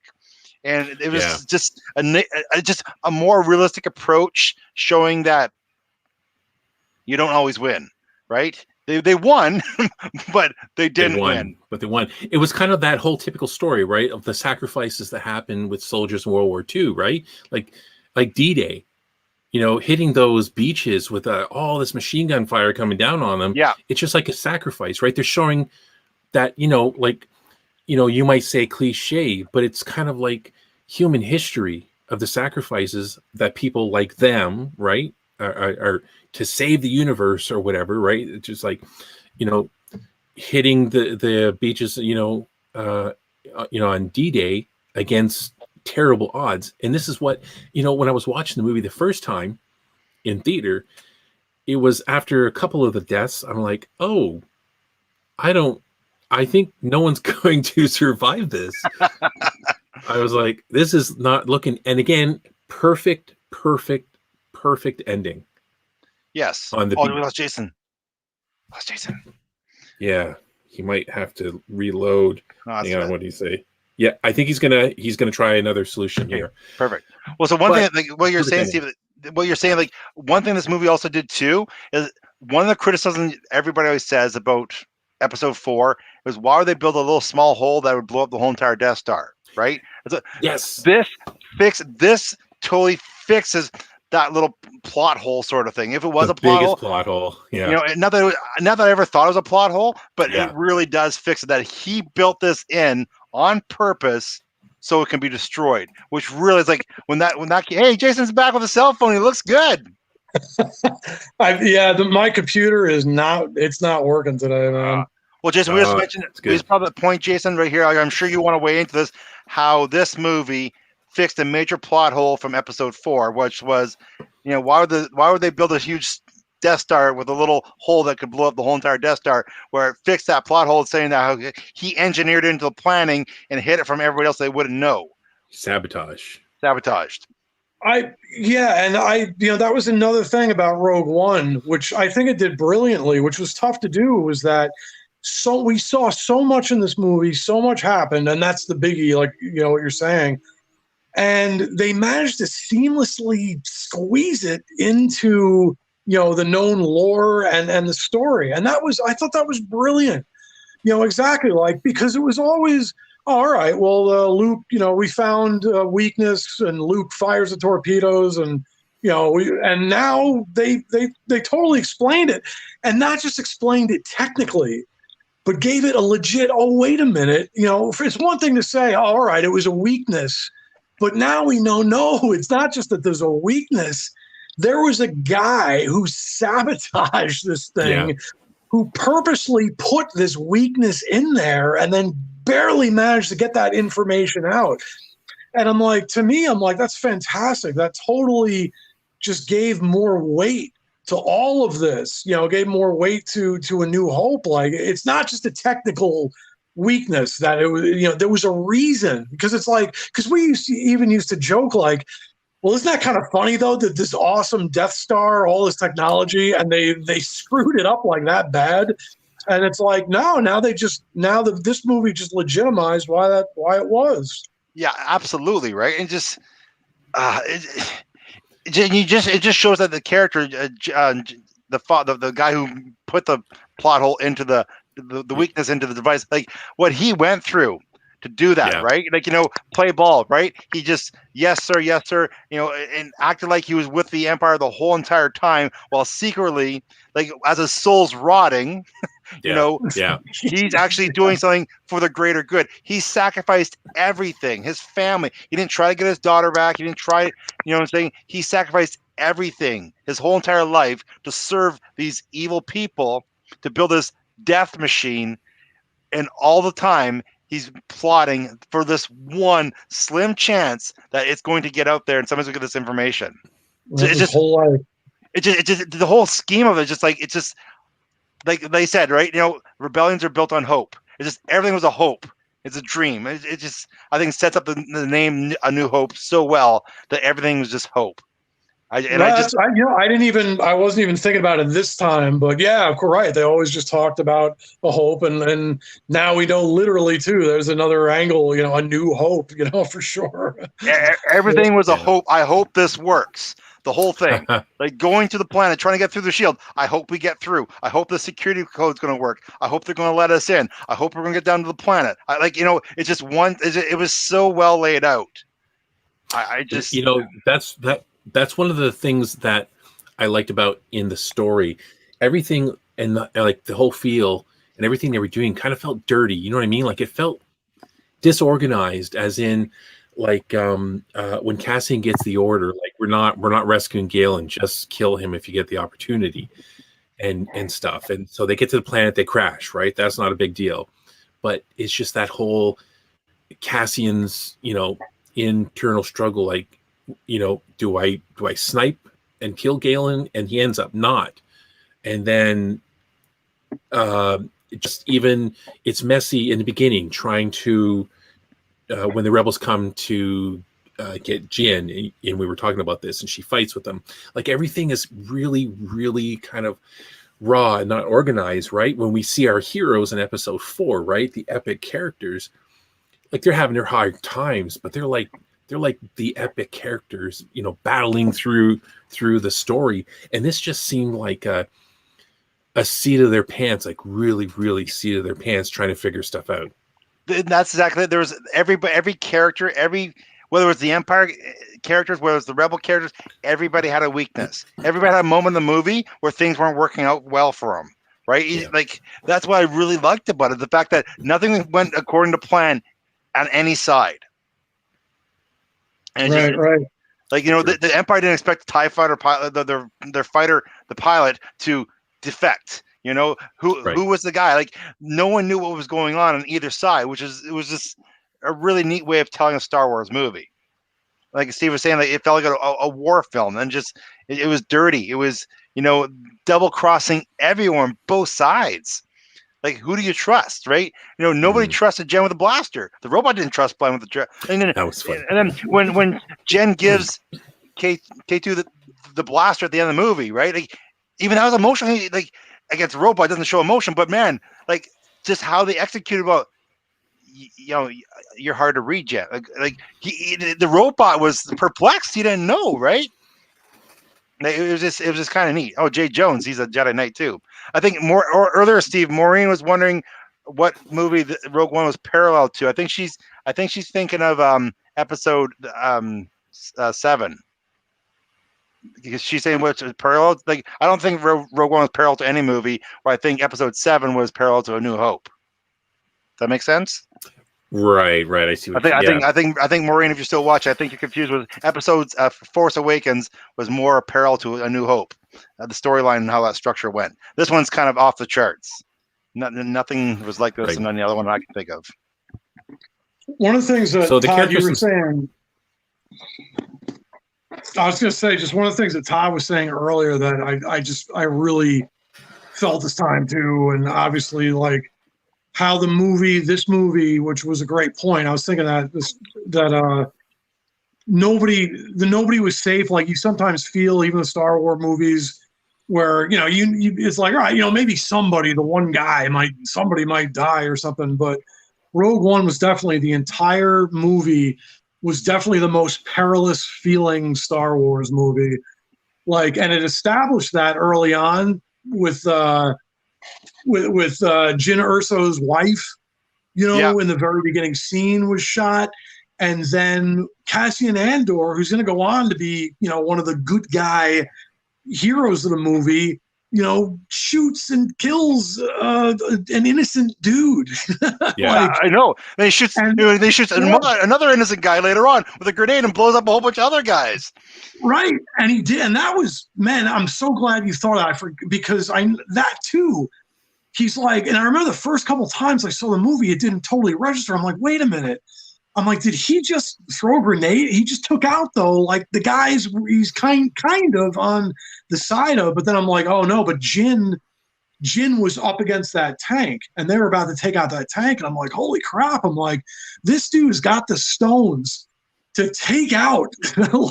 And it was just a more realistic approach, showing that you don't always win, right? They won, but they didn't win. But they won. It was kind of that whole typical story, right, of the sacrifices that happened with soldiers in World War II, right? Like D-Day, hitting those beaches with all this machine gun fire coming down on them. Yeah, it's just like a sacrifice, right? They're showing that, you might say cliche, but it's kind of like human history of the sacrifices that people like them, right, are to save the universe or whatever, right? It's just hitting the beaches, on D-Day against terrible odds. And this is what, when I was watching the movie the first time in theater, it was after a couple of the deaths, I'm like, oh, I don't I think no one's going to survive this. I was like, this is not looking, and again, perfect ending. Yes. On the we beat. lost Jason. Lost Jason. Yeah, he might have to reload. No, Hang on, what did he say? Yeah, I think he's gonna try another solution here. Perfect. Well, so one thing, like what you're saying, Steve, like one thing this movie also did too is one of the criticisms everybody always says about Episode 4 is why would they build a little small hole that would blow up the whole entire Death Star, right? Yes. This totally fixes that little plot hole sort of thing. If it was the a plot hole, yeah. You know, not that I ever thought it was a plot hole, but it really does fix it. That he built this in on purpose so it can be destroyed. Which really is like when that hey, Jason's back with a cell phone. He looks good. My computer is not working today, man. Well, Jason, we just mentioned we just probably point Jason right here. I'm sure you want to weigh into this. How this movie fixed a major plot hole from Episode 4, which was, you know, why would they build a huge Death Star with a little hole that could blow up the whole entire Death Star, where it fixed that plot hole, saying that how he engineered it into the planning and hid it from everybody else they wouldn't know. Sabotaged. That was another thing about Rogue One, which I think it did brilliantly, which was tough to do, was that we saw so much in this movie, so much happened, and that's the biggie, like, you know, what you're saying. And they managed to seamlessly squeeze it into, you know, the known lore and the story. And I thought that was brilliant. You know, exactly, like, because it was always, all right, well, Luke, you know, we found a weakness and Luke fires the torpedoes, and, you know, and now they totally explained it, and not just explained it technically, but gave it a legit, oh, wait a minute, you know, it's one thing to say, oh, all right, it was a weakness, but now we know, no, it's not just that there's a weakness. There was a guy who sabotaged this thing, who purposely put this weakness in there and then barely managed to get that information out. And I'm like, that's fantastic. That totally just gave more weight to all of this, you know, gave more weight to A New Hope. Like, it's not just a technical weakness, that it was, you know, there was a reason, because it's like, because we used to joke like, well, isn't that kind of funny though, that this awesome Death Star, all this technology, and they screwed it up like that bad? And it's like, no, this movie just legitimized why it was. Yeah, absolutely, right. And just it just shows that the character, the guy who put the plot hole into the weakness into the device, like what he went through to do that, right? Like, you know, play ball, right? He just, yes sir, you know, and acted like he was with the Empire the whole entire time, while secretly, like, as his soul's rotting, you know, he's actually doing something for the greater good. He sacrificed everything, his family. He didn't try to get his daughter back. He didn't try, you know what I'm saying? He sacrificed everything, his whole entire life, to serve these evil people, to build this death machine. And all the time, he's plotting for this one slim chance that it's going to get out there and somebody's going to get this information. It's just whole life. It just the whole scheme of it, just like, it's just like they said, right? You know, rebellions are built on hope. It's just, everything was a hope. It's a dream. It just, I think, sets up the name A New Hope so well that everything was just hope. I wasn't even thinking about it this time, but yeah, of course, right. They always just talked about a hope, and now we know literally too. There's another angle, you know, a new hope, you know, for sure. Everything was a hope. I hope this works. The whole thing, like going to the planet, trying to get through the shield. I hope we get through. I hope the security code's going to work. I hope they're going to let us in. I hope we're going to get down to the planet. You know, it's just it was so well laid out. I just, you know, that's one of the things that I liked about in the story. Everything and like the whole feel and everything they were doing kind of felt dirty. You know what I mean? Like, it felt disorganized, as in, like, when Cassian gets the order, like, we're not rescuing Galen, just kill him if you get the opportunity, and stuff. And so they get to the planet, they crash, right? That's not a big deal. But it's just that whole Cassian's, you know, internal struggle, like, you know, do I snipe and kill Galen? And he ends up not. And then it's messy in the beginning, trying to when the rebels come to get Jin, and we were talking about this, and she fights with them. Like everything is really, really kind of raw and not organized, right? When we see our heroes in episode 4, right, the epic characters, like they're having their hard times, but they're like the epic characters, battling through the story. And this just seemed like a seat of their pants, like really, really seat of their pants, trying to figure stuff out. That's exactly it. There was every character, whether it's the Empire characters, whether it's the Rebel characters, everybody had a weakness. Everybody had a moment in the movie where things weren't working out well for them, right? Yeah. Like that's what I really liked about it, the fact that nothing went according to plan on any side. And right. Like the Empire didn't expect the TIE fighter pilot, their fighter, the pilot, to defect. Who was the guy? Like no one knew what was going on either side, it was just a really neat way of telling a Star Wars movie. Like Steve was saying, like it felt like a war film, and just it was dirty. It was double crossing everyone, both sides. Like who do you trust, right? Nobody trusted Jen with a blaster. The robot didn't trust Glenn with the and then, that was funny. And then when Jen gives K2 the blaster at the end of the movie, right? Like even that was emotional. Like against the robot, doesn't show emotion, but man, like just how they executed about. You're hard to read, Jen. Like the robot was perplexed. He didn't know, right? It was just kind of neat. Oh, Jay Jones, he's a Jedi Knight too. I think earlier, Steve, Maureen was wondering what movie Rogue One was parallel to. I think she's thinking of episode 7. Because she's saying what's parallel. Like I don't think Rogue One was parallel to any movie, but I think episode 7 was parallel to A New Hope. Does that make sense? Right. I see. I think Maureen, if you're still watching, I think you're confused with episodes. Force Awakens was more parallel to A New Hope, the storyline and how that structure went. This one's kind of off the charts. Nothing was like this, and any other one I can think of. One of the things that Todd, you were saying, I was going to say, just one of the things that Todd was saying earlier that I really felt this time too, and obviously like. How this movie, which was a great point. I was thinking that nobody was safe. Like you sometimes feel, even the Star Wars movies, where it's like, all right, maybe somebody might die or something. But Rogue One was definitely, the entire movie was definitely the most perilous feeling Star Wars movie. Like, and it established that early on with Jyn Erso's wife, in the very beginning scene was shot. And then Cassian Andor, who's going to go on to be, one of the good guy heroes of the movie, shoots and kills an innocent dude. Yeah, I know. They shoot another innocent guy later on with a grenade and blows up a whole bunch of other guys. Right. And he did. And that was, man, I'm so glad you thought that, because that too. He's like, and I remember the first couple of times I saw the movie, it didn't totally register. I'm like, wait a minute. I'm like, did he just throw a grenade? He just took out, though, like the guys he's kind of on the side of. But then I'm like, oh no, but Jyn was up against that tank, and they were about to take out that tank. And I'm like, holy crap. I'm like, this dude's got the stones to take out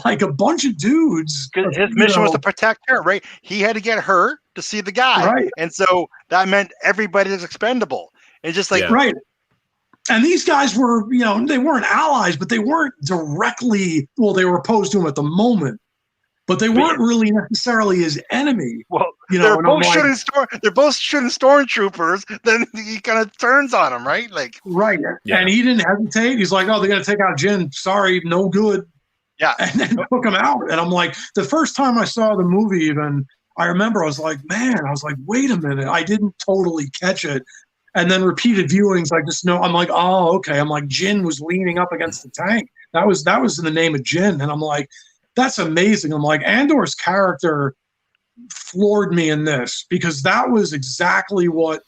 like a bunch of dudes. His mission was to protect her, right? He had to get her to see the guy. Right. And so that meant everybody is expendable. And just like, right. And these guys were, they weren't allies, but they weren't directly, they were opposed to him at the moment, but they weren't really necessarily his enemy. Well, they're both shooting stormtroopers. Then he kind of turns on him, right? Like, right. Yeah. And he didn't hesitate. He's like, oh, they're going to take out Jyn. Sorry, no good. Yeah. And then took him out. And I'm like, the first time I saw the movie, even, I remember I was like, wait a minute. I didn't totally catch it. And then repeated viewings, I just know, I'm like, oh, okay. I'm like, Jyn was leaning up against the tank. That was in the name of Jyn. And I'm like, that's amazing. I'm like, Andor's character floored me in this, because that was exactly what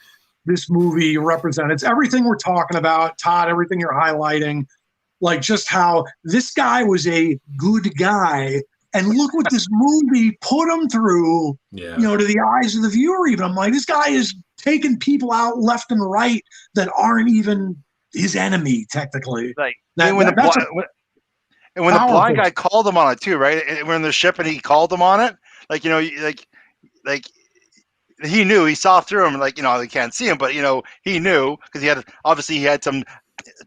this movie represented. It's everything we're talking about, Todd, everything you're highlighting, like just how this guy was a good guy. And look what this movie put him through, to the eyes of the viewer even. I'm like, this guy is taking people out left and right that aren't even his enemy technically. Like That, when that's when the blind guy called him on it too, right? And we're in the ship and he called him on it, like like he knew, he saw through him, like they can't see him, but he knew because he had some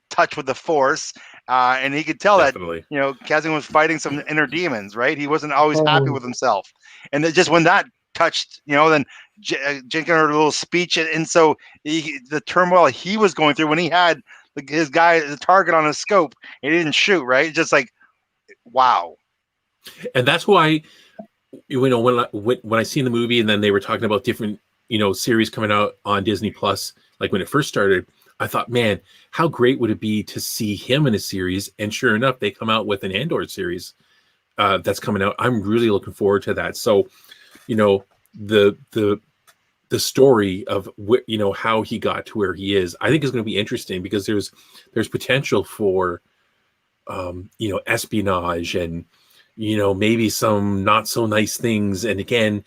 touch with the Force, and he could tell Definitely. that Kazin was fighting some inner demons, right? He wasn't always happy with himself, and just when that touched, then Jenkins heard a little speech, and so the turmoil he was going through when he had his guy, the target on his scope, he didn't shoot, right? Just like, wow. And that's why, when I seen the movie and then they were talking about different, series coming out on Disney Plus, like when it first started, I thought, man, how great would it be to see him in a series? And sure enough, they come out with an Andor series that's coming out. I'm really looking forward to that. So, the story of how he got to where he is, I think is going to be interesting because there's potential for espionage and maybe some not so nice things, and again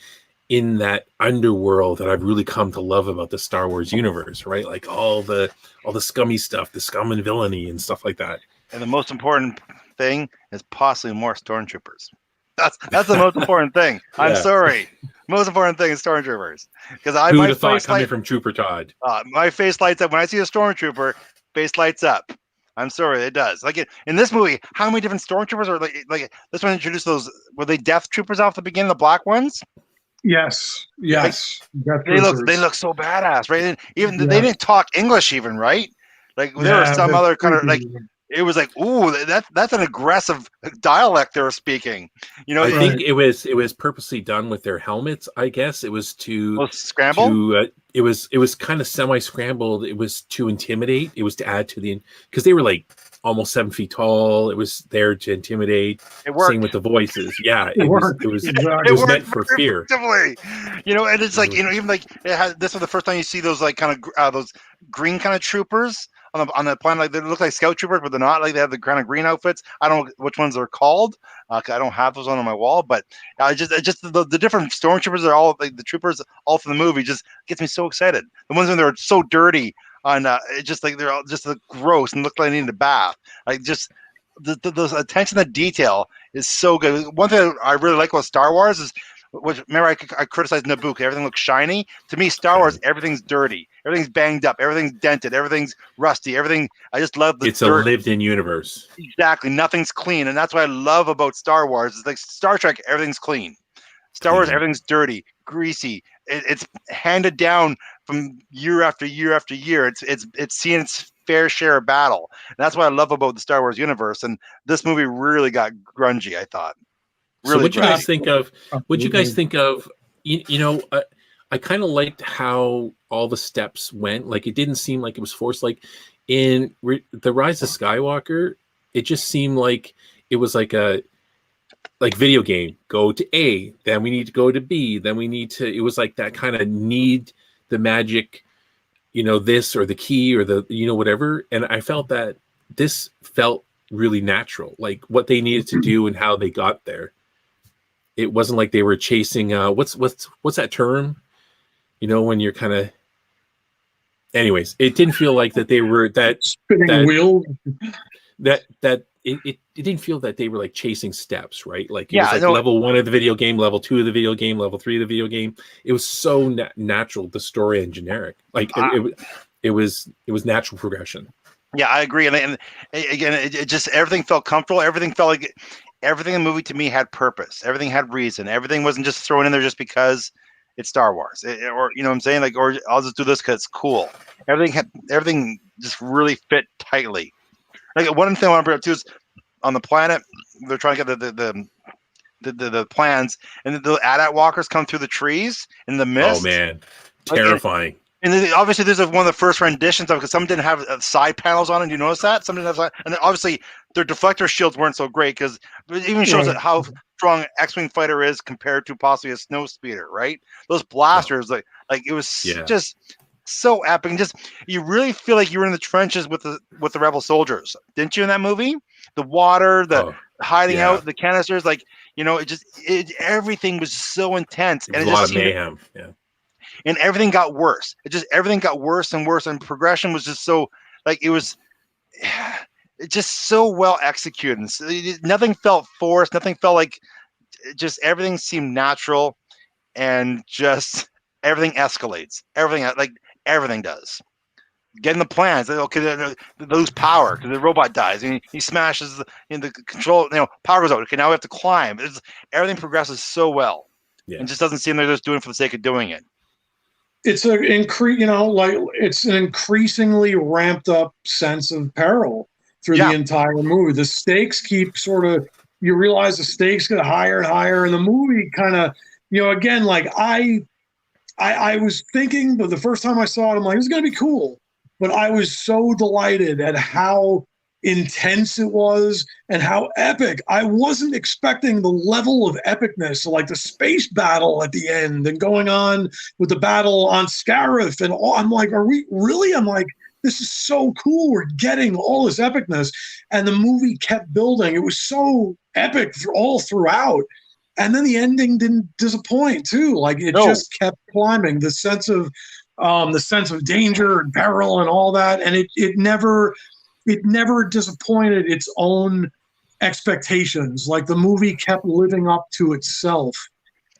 in that underworld that I've really come to love about the Star Wars universe, right? Like all the scummy stuff, the scum and villainy and stuff like that. And the most important thing is possibly more stormtroopers. That's the most important thing. Yeah. I'm sorry. Most important thing is stormtroopers, because Who would have thought coming from Trooper Todd? My face lights up when I see a stormtrooper. Face lights up. I'm sorry, it does. Like in this movie, how many different stormtroopers are like this one introduced those? Were they Death Troopers off the beginning, the black ones? Yes. Like, they look so badass, right? And even they didn't talk English, even, right? Like there was some other kind of like. It was like, ooh, that's an aggressive dialect they were speaking. I think it was purposely done with their helmets. I guess it was to scramble. It was kind of semi-scrambled. It was to intimidate. It was to add to because they were like almost 7 feet tall. It was there to intimidate. It worked. Same with the voices. Yeah, it worked. It was meant for fear. And it's like even like this was the first time you see those like kind of those green kind of troopers on the planet. Like they look like scout troopers, but they're not. Like they have the kind of green outfits. I don't know which ones they're called. I don't have those on my wall, but just the different stormtroopers are all like the troopers all through the movie just gets me so excited. The ones when they're so dirty on it's just like they're all just gross and look like they need a bath. Like just the attention to detail is so good. One thing I really like about Star Wars is, remember I criticized Naboo, everything looks shiny. To me, Star Wars, everything's dirty, everything's banged up, everything's dented, everything's rusty, everything. I just love the It's dirt. A lived-in universe. Exactly, nothing's clean, and that's what I love about Star Wars. It's like Star Trek, everything's clean. Star Wars, everything's dirty, greasy. It's handed down from year after year after year. It's seeing its fair share of battle, and that's what I love about the Star Wars universe. And this movie really got grungy, I thought. Really, so what you guys think of? What you guys think of? I kind of liked how all the steps went. Like it didn't seem like it was forced. Like in the Rise of Skywalker, it just seemed like it was like a video game. Go to A, then we need to go to B, then we need to. It was like that kind of need the magic, this or the key or the whatever. And I felt that this felt really natural, like what they needed to do and how they got there. It wasn't like they were chasing what's that term? When you're kind of. Anyways, it didn't feel like that they were that spinning wheel. That it didn't feel that they were like chasing steps, right? Like it was like level 1 of the video game, level 2 of the video game, level 3 of the video game. It was so natural, the story and generic. Like it was natural progression. Yeah, I agree. And again, it just everything felt comfortable. Everything felt like everything in the movie to me had purpose. Everything had reason. Everything wasn't just thrown in there just because it's Star Wars, or what I'm saying, like, or I'll just do this because it's cool. Everything just really fit tightly. Like one thing I want to bring up too is on the planet they're trying to get the plans, and the AT-AT walkers come through the trees in the mist. Oh man, terrifying. And obviously, this is one of the first renditions of, because some didn't have side panels on it. Do you notice that? Some didn't have, and obviously their deflector shields weren't so great, because it even shows how strong X-wing fighter is compared to possibly a snow speeder, right? Those blasters, like it was just so epic, and just you really feel like you were in the trenches with the rebel soldiers, didn't you? In that movie, the water, the hiding out, the canisters, like everything was so intense, and a lot of mayhem. Yeah. and everything got worse. Everything got worse and worse, and progression was just so like it was just so well executed. And nothing felt forced. Nothing felt like just everything seemed natural, and just everything escalates. Everything does. Getting the plans. Okay, they lose power because the robot dies. And he smashes the control. Power goes out. Okay, now we have to climb. Everything progresses so well. Yeah. It just doesn't seem they're just doing it for the sake of doing it. It's it's an increasingly ramped up sense of peril through the entire movie. The stakes keep you realize the stakes get higher and higher, and the movie kind of, again, like I was thinking, but the first time I saw it, I'm like, it's gonna be cool. But I was so delighted at how intense it was and how epic. I wasn't expecting the level of epicness, like the space battle at the end and going on with the battle on Scarif and all. I'm like, are we really? I'm like, this is so cool. We're getting all this epicness. And the movie kept building. It was so epic all throughout. And then the ending didn't disappoint too. Like it just kept climbing. The sense of danger and peril and all that, and it never disappointed its own expectations. Like the movie kept living up to itself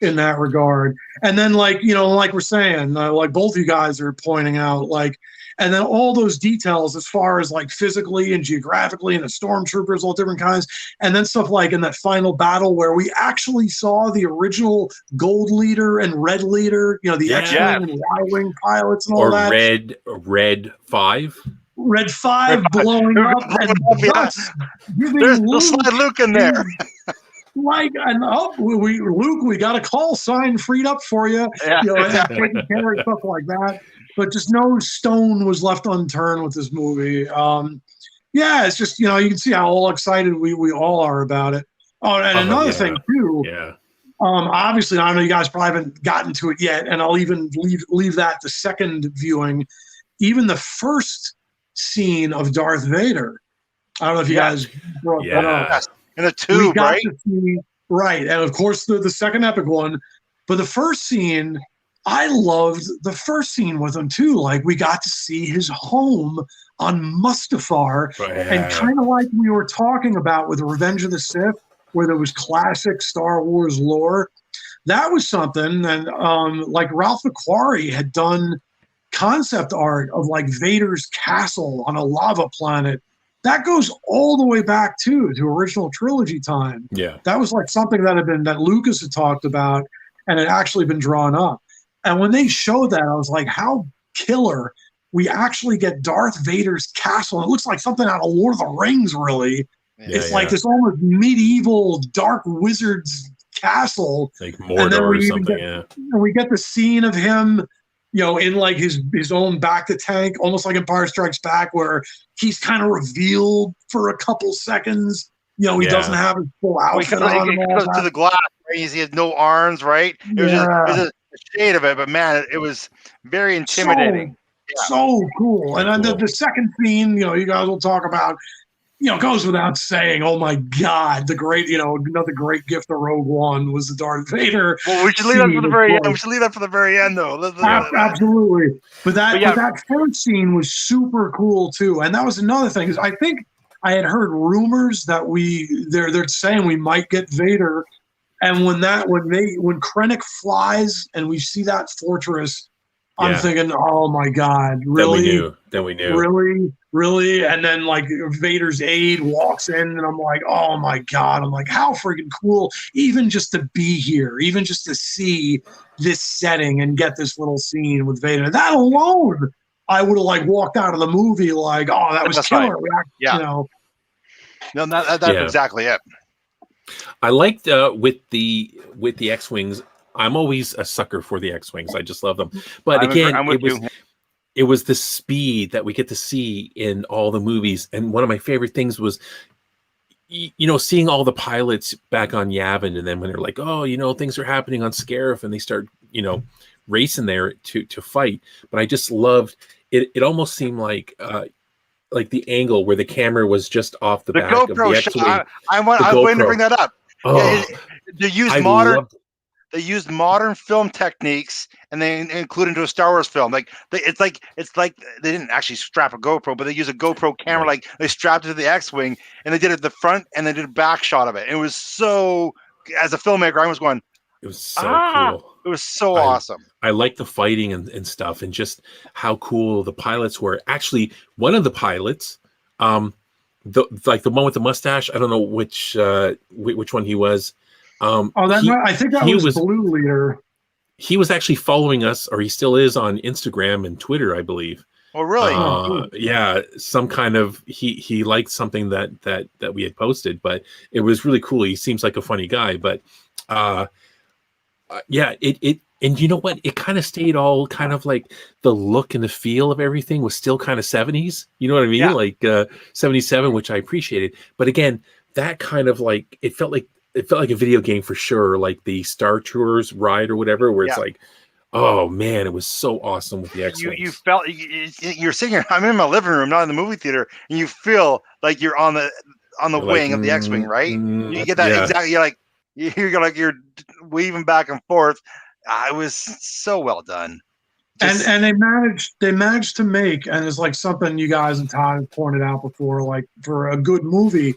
in that regard. And then, like we're saying, like both you guys are pointing out, like, and then all those details as far as like physically and geographically and the stormtroopers, all different kinds, and then stuff like in that final battle where we actually saw the original Gold Leader and Red Leader, the X-Wing and Y-Wing pilots and all that. Or Red 5. Red 5 blowing up and thus there's Luke in there. Like, and Luke, we got a call sign freed up for you. And taking care of stuff like that. But just no stone was left unturned with this movie. It's just, you can see how all excited we all are about it. Oh, and another thing too. Yeah. Obviously, I know you guys probably haven't gotten to it yet, and I'll even leave that the second viewing. Even the first scene of Darth Vader. I don't know if you guys brought that up. In the tube, right? Right. And of course, the second epic one. But the first scene, I loved the first scene with him too. Like we got to see his home on Mustafar, and kind of like we were talking about with Revenge of the Sith, where there was classic Star Wars lore. That was something. And like Ralph McQuarrie had done concept art of like Vader's castle on a lava planet. That goes all the way back to original trilogy time. Yeah. That was like something that Lucas had talked about and had actually been drawn up. And when they showed that, I was like, how killer. We actually get Darth Vader's castle. It looks like something out of Lord of the Rings, really. It's like this almost medieval dark wizard's castle. Like Mordor or something, And we get the scene of him, in like his own back to tank, almost like Empire Strikes Back, where he's kind of revealed for a couple seconds. He doesn't have his full outfit on. He goes to the glass, right? He has no arms, right? It was just a shade of it, but man, it was very intimidating. So cool. And then the second scene, you guys will talk about, goes without saying. Oh my God, the great, another great gift of Rogue One was the Darth Vader. Well, we should leave that for the very end. We should leave that for the very end, though. Absolutely. But that first scene was super cool too. And that was another thing. Is I think I had heard rumors that they're saying we might get Vader, and when Krennic flies and we see that fortress, I'm thinking, oh my God, really? Then we knew. Really? And then like Vader's aide walks in, and I'm like, oh my God. I'm like, how freaking cool. Even just to be here, even just to see this setting and get this little scene with Vader. That alone, I would have like walked out of the movie like, oh, that was killer. No, that's exactly it. I liked with the X-Wings. I'm always a sucker for the X-Wings. I just love them. But it was the speed that we get to see in all the movies. And one of my favorite things was, seeing all the pilots back on Yavin, and then when they're like, oh, things are happening on Scarif, and they start, racing there to fight. But I just loved it. It almost seemed like the angle where the camera was just off the back GoPro of the shot. I was waiting to bring that up. Oh, they use they used modern film techniques and they include into a Star Wars film. It's like they didn't actually strap a GoPro, but they use a GoPro camera, like they strapped it to the X-wing, and they did it at the front and they did a back shot of it. It was so, as a filmmaker, I was going, it was so cool. It was so awesome. I like the fighting and stuff, and just how cool the pilots were. Actually, one of the pilots, the one with the mustache, I don't know which one he was. I think that was Blue Leader. He was actually following us, or he still is, on Instagram and Twitter, I believe. Oh, really? Yeah, some kind of he liked something that we had posted, but it was really cool. He seems like a funny guy, but yeah, it and you know what? It kind of stayed all kind of like the look and the feel of everything was still kind of 70s. You know what I mean? Yeah. Like 77, which I appreciated. But again, that kind of like it felt like a video game for sure, like the Star Tours ride or whatever, where it's like, oh man, it was so awesome with the X-Wings. You felt you're sitting here. I'm in my living room, not in the movie theater, and you feel like you're on the wing of the X-Wing, right? You get that exactly. You're weaving back and forth. It was so well done. And they managed to make, and it's like something you guys and Todd have pointed out before, like for a good movie,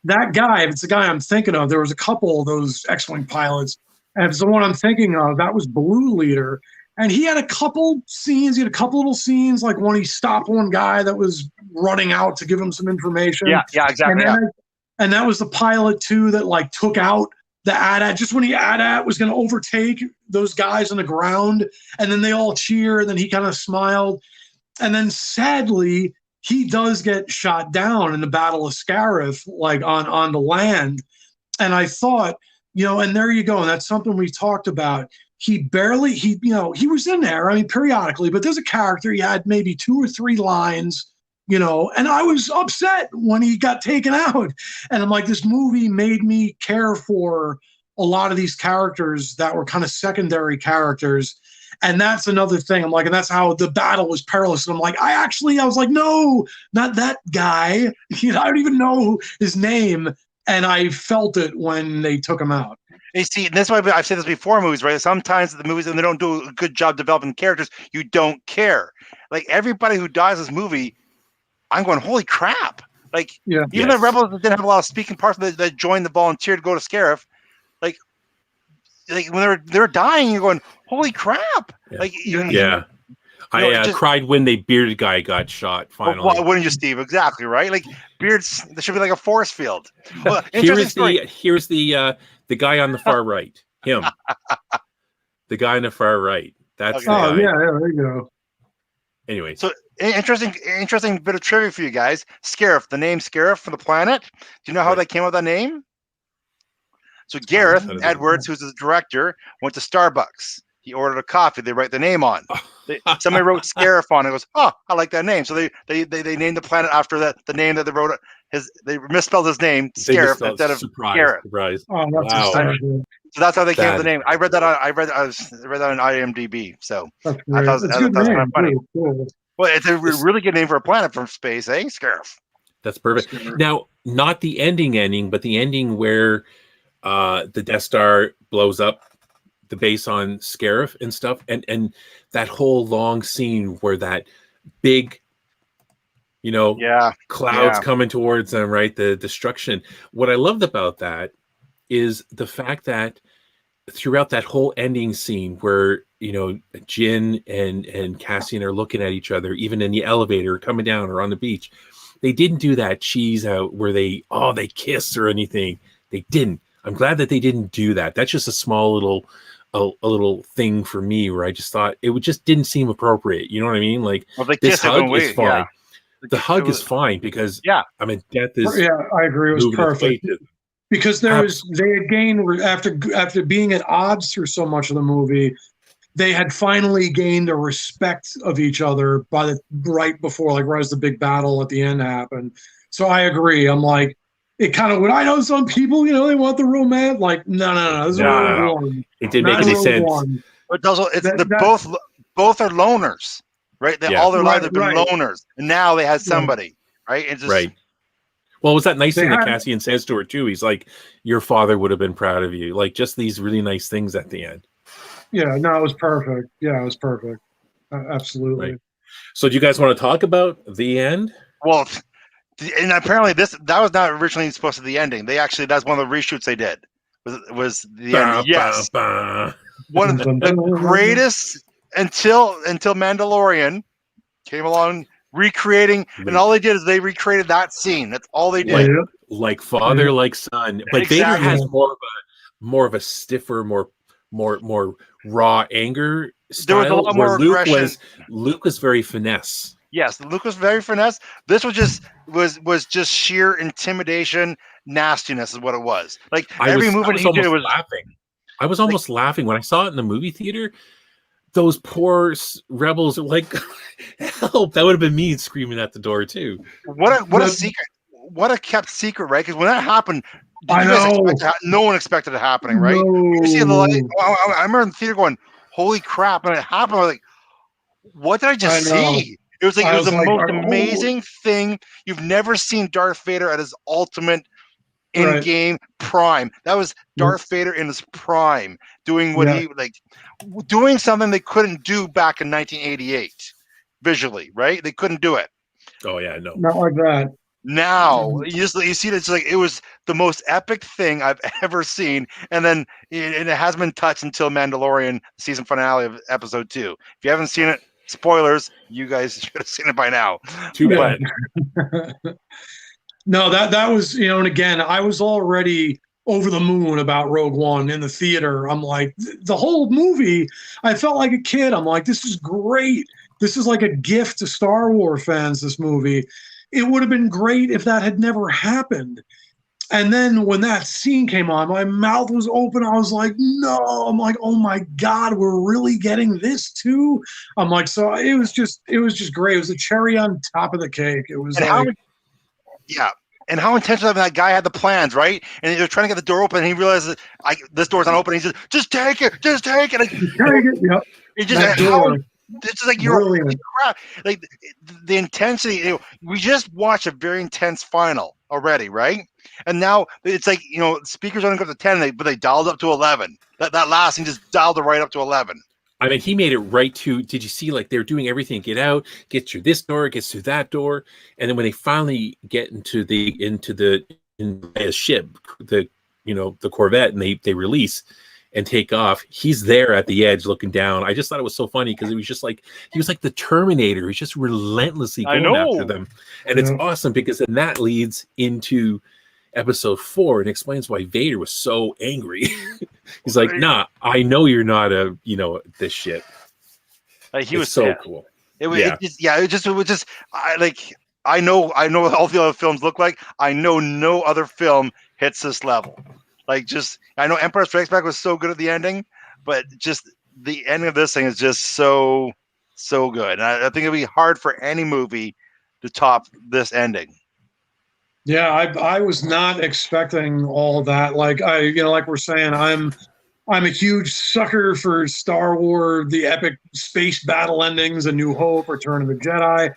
that guy, if it's the guy I'm thinking of, there was a couple of those X-Wing pilots, and if it's the one I'm thinking of, that was Blue Leader. And he had a couple scenes, little scenes, like when he stopped one guy that was running out to give him some information. Yeah, exactly. And that was the pilot too that like took out the AT-AT just when the AT-AT was going to overtake those guys on the ground, and then they all cheer, and then he kind of smiled. And then sadly, he does get shot down in the Battle of Scarif, like on the land. And I thought, and there you go. And that's something we talked about. He was in there, I mean, periodically, but there's a character, he had maybe 2 or 3 lines, and I was upset when he got taken out. And I'm like, this movie made me care for a lot of these characters that were kind of secondary characters. And that's another thing. I'm like, and that's how the battle was perilous. And I'm like, I was like, no, not that guy. I don't even know his name. And I felt it when they took him out. You see, that's why I've said this before in movies, right? Sometimes the movies, when they don't do a good job developing characters, you don't care. Like everybody who dies in this movie, I'm going, holy crap. Like, even the rebels that didn't have a lot of speaking parts that joined the volunteer to go to Scarif, like when they're dying, you're going, holy crap. Yeah. I cried when the bearded guy got shot finally. Well, wouldn't you, Steve? Exactly, right? Like beards, there should be like a force field. Well, here's the guy on the far right. Him. The guy on the far right. That's the guy. Yeah, there you go. Anyway. So interesting bit of trivia for you guys. Scarif, the name Scarif for the planet. Do you know how they came up with that name? So Gareth Edwards, who's the director, went to Starbucks. He ordered a coffee. They write the name on. Somebody wrote Scarif on it. Goes, I like that name. So they named the planet after the name that they wrote. They misspelled his name Scarif instead of Gareth. Surprise! Oh, that's wow. So that's how they came up with the name. I read that on IMDb. So I thought that's kind of funny. Cool. Well, it's a really good name for a planet from space, eh? Scarif. That's perfect. Now, not the ending, but the ending where the Death Star blows up the base on Scarif and stuff, and that whole long scene where that big, clouds coming towards them, right? The destruction. What I loved about that is the fact that throughout that whole ending scene where, Jin and Cassian are looking at each other, even in the elevator coming down or on the beach, they didn't do that cheese out where they kiss or anything. They didn't. I'm glad that they didn't do that. That's just a small little thing for me where I just thought it just didn't seem appropriate. You know what I mean? Like, this hug is fine. Yeah. The hug is fine because I mean, death is. Yeah, I agree. It was perfect because they had gained after being at odds through so much of the movie. They had finally gained a respect of each other right as the big battle at the end happened. So I agree. I'm like, it kind of when I know some people, they want the romance. Like, no. This is one. It didn't make any sense. But also, both are loners, right? All their lives have been loners, and now they had somebody, right? Right. Well, it was that nice They thing that had- Cassian says to her too. He's like, "Your father would have been proud of you." Like just these really nice things at the end. Yeah, no, it was perfect. Yeah, it was perfect. Absolutely. Right. So, do you guys want to talk about the end? Well, and apparently that was not originally supposed to be the ending. That's one of the reshoots they did. Was the end? Yes, one of the greatest until Mandalorian came along, recreating, and all they did is they recreated that scene. That's all they did. Like father, like son. But Vader Exactly. has more of a stiffer, more raw anger style. There was a lot more aggression. Luke was very finesse. Yes, Luke was very finesse. This was just sheer intimidation, nastiness is what it was. Like every movement he did was laughing. I was almost laughing when I saw it in the movie theater. Those poor rebels, like, help! That would have been me screaming at the door too. What a secret! What a kept secret, right? Because when that happened, no one expected it happening, right? No. You see the light. I remember in the theater going, "Holy crap!" And it happened. I was like, "What did I just see?" It was like the most amazing thing. You've never seen Darth Vader at his ultimate in-game prime. That was Darth Vader in his prime, doing what doing something they couldn't do back in 1988 visually, right? They couldn't do it. Oh yeah, no, not like that. Now you see that it's like it was the most epic thing I've ever seen, and then it hasn't been touched until Mandalorian season finale of episode 2. If you haven't seen it, spoilers, you guys should have seen it by now. Too bad. No, that was, and again, I was already over the moon about Rogue One in the theater. I'm like, the whole movie, I felt like a kid. I'm like, this is great. This is like a gift to Star Wars fans, this movie. It would have been great if that had never happened. And then when that scene came on, my mouth was open. I was like, no. I'm like, oh my God, we're really getting this too? I'm like, so it was just great. It was a cherry on top of the cake. It was and how intentional that guy had the plans, right? And they're trying to get the door open, and he realizes this door's not open. He says, "Just take it, just take it." Like, yep. It's just like you're crap. Like the intensity. We just watched a very intense final already, right? And now it's like speakers only go to 10, but they dialed up to 11. That last thing just dialed it right up to 11. I mean, he made it right to. Did you see? Like they're doing everything. Get out, get through this door, gets through that door, and then when they finally get into the ship, the Corvette, and they release and take off. He's there at the edge, looking down. I just thought it was so funny because it was just like he was like the Terminator. He's just relentlessly going after them, and it's awesome because then that leads into episode 4 and explains why Vader was so angry. He's like, nah, I know you're not this shit. Like he was so cool. It was just I know what all the other films look like. I know no other film hits this level. Like I know Empire Strikes Back was so good at the ending, but just the ending of this thing is just so good. And I think it'll be hard for any movie to top this ending. Yeah, I was not expecting all that. Like like we're saying, I'm a huge sucker for Star Wars, the epic space battle endings, A New Hope, Return of the Jedi.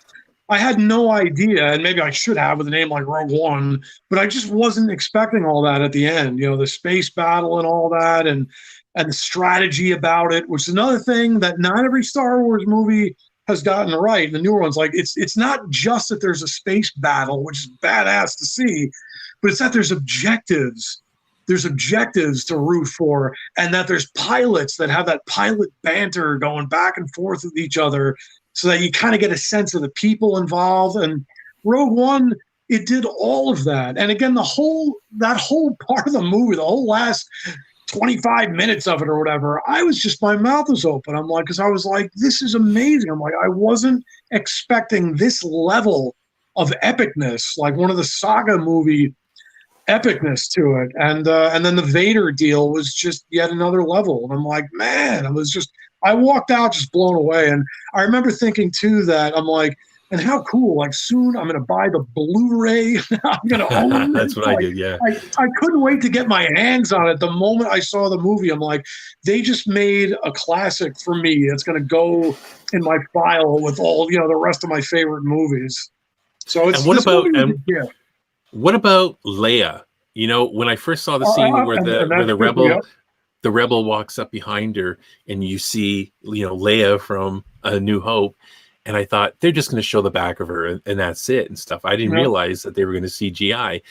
I had no idea, and maybe I should have with a name like Rogue One, but I just wasn't expecting all that at the end. The space battle and all that, and the strategy about it, which is another thing that not every Star Wars movie has gotten right. The newer ones, like it's not just that there's a space battle, which is badass to see, but it's that there's objectives. There's objectives to root for, and that there's pilots that have that pilot banter going back and forth with each other, so that you kind of get a sense of the people involved. And Rogue One, it did all of that. And again, that whole part of the movie, the whole last 25 minutes of it or whatever, my mouth was open. I'm like, because I was like, this is amazing. I'm like, I wasn't expecting this level of epicness, like one of the saga movie epicness to it. And then the Vader deal was just yet another level. And I'm like, man, I walked out just blown away. And I remember thinking too that I'm like, and how cool, like soon I'm going to buy the Blu-ray. I'm going to own it. That's what I did, yeah. I couldn't wait to get my hands on it. The moment I saw the movie, I'm like, they just made a classic for me. It's going to go in my file with all, the rest of my favorite movies. So it's, What about Leia? You know, when I first saw the scene where and the that's good, rebel yeah. the rebel walks up behind her, and you see, you know, Leia from A New Hope, and I thought they're just going to show the back of her and that's it and stuff. I didn't Yeah. realize that they were going to CGI,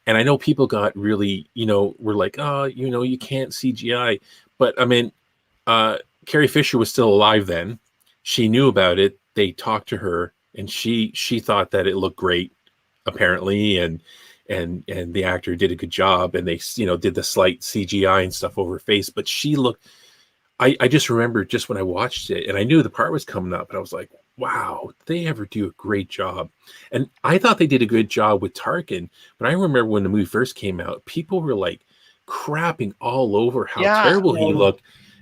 and I know people got really, you know, were like, oh, you know, you can't CGI, but I mean, Carrie Fisher was still alive then. She knew about it. They talked to her, and she thought that it looked great, apparently, and the actor did a good job, and they, you know, did the slight CGI and stuff over her face. But she looked. I just remember just when I watched it, and I knew the part was coming up, and I was like, wow, they ever do a great job. And I thought they did a good job with Tarkin, but I remember when the movie first came out, people were like crapping all over how terrible he looked,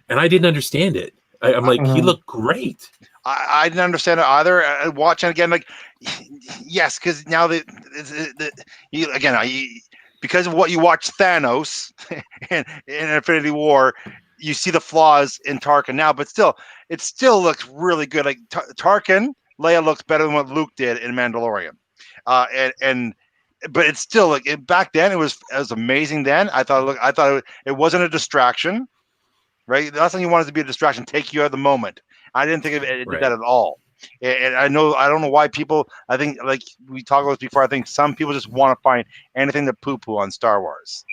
and I didn't understand it. I'm like, he looked great. I didn't understand it either. Watching again, like, yes, because now because of what you watch Thanos in Infinity War, you see the flaws in Tarkin now, but still, it still looks really good. Like Tarkin, Leia looks better than what Luke did in Mandalorian, but it's still like back then it was amazing. Then I thought it wasn't a distraction, right? The last thing you wanted to be a distraction, take you out of the moment. I didn't think it did that at all. And I don't know why people. I think, like we talked about this before, I think some people just want to find anything to poo-poo on Star Wars.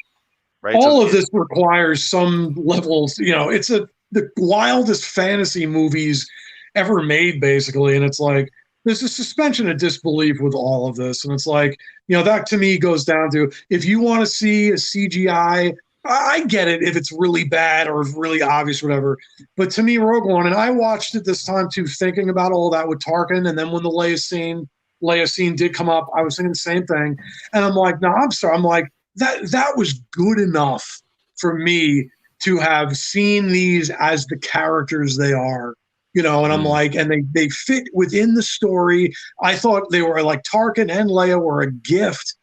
Right? All of this requires some levels. You know, it's the wildest fantasy movies ever made, basically, and it's like there's a suspension of disbelief with all of this, and it's like, you know, that to me goes down to, if you want to see a CGI, I get it if it's really bad or really obvious, whatever. But to me, Rogue One, and I watched it this time too, thinking about all that with Tarkin, and then when the Leia scene did come up, I was thinking the same thing, and I'm like, no, I'm sorry, I'm like, that was good enough for me to have seen these as the characters they are, you know, and I'm like, and they fit within the story. I thought they were like, Tarkin and Leia were a gift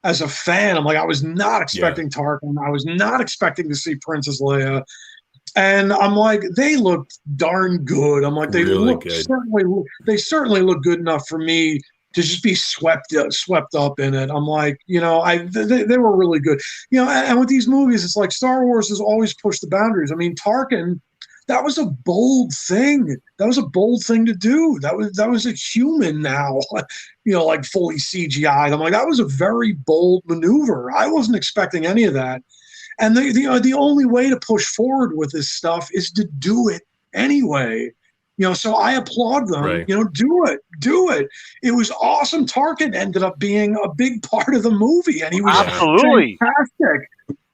as a fan. I'm like, I was not expecting Tarkin. I was not expecting to see Princess Leia. And I'm like, they looked darn good. I'm like, they really look good. They certainly look good enough for me to just be swept up in it. I'm like, you know, they were really good. You know, and with these movies, it's like Star Wars has always pushed the boundaries. I mean, Tarkin, that was a bold thing. That was a bold thing to do. That was a human now, you know, like fully CGI. I'm like, that was a very bold maneuver. I wasn't expecting any of that. And the only way to push forward with this stuff is to do it anyway. You know, so I applaud them. Right. You know, do it. It was awesome. Tarkin ended up being a big part of the movie, and he was absolutely fantastic.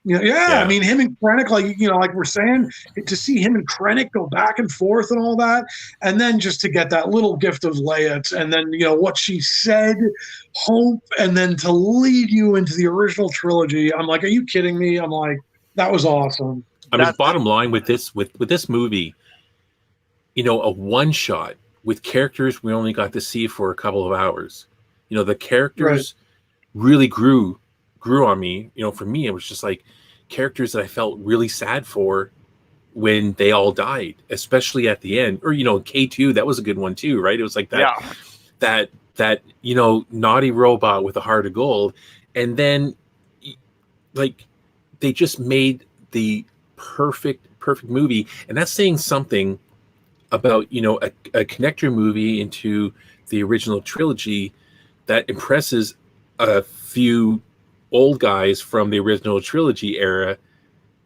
You know, I mean, him and Krennic, like, you know, like we're saying, to see him and Krennic go back and forth and all that, and then just to get that little gift of Leia, and then, you know, what she said, hope, and then to lead you into the original trilogy. I'm like, are you kidding me? I'm like, that was awesome. I mean, bottom line with this movie, you know, a one shot with characters we only got to see for a couple of hours. You know, the characters really grew on me. You know, for me, it was just like characters that I felt really sad for when they all died, especially at the end. Or, you know, K2, that was a good one too, right? It was like that you know, naughty robot with a heart of gold, and then like they just made the perfect movie, and that's saying something about, you know, a connector movie into the original trilogy that impresses a few old guys from the original trilogy era.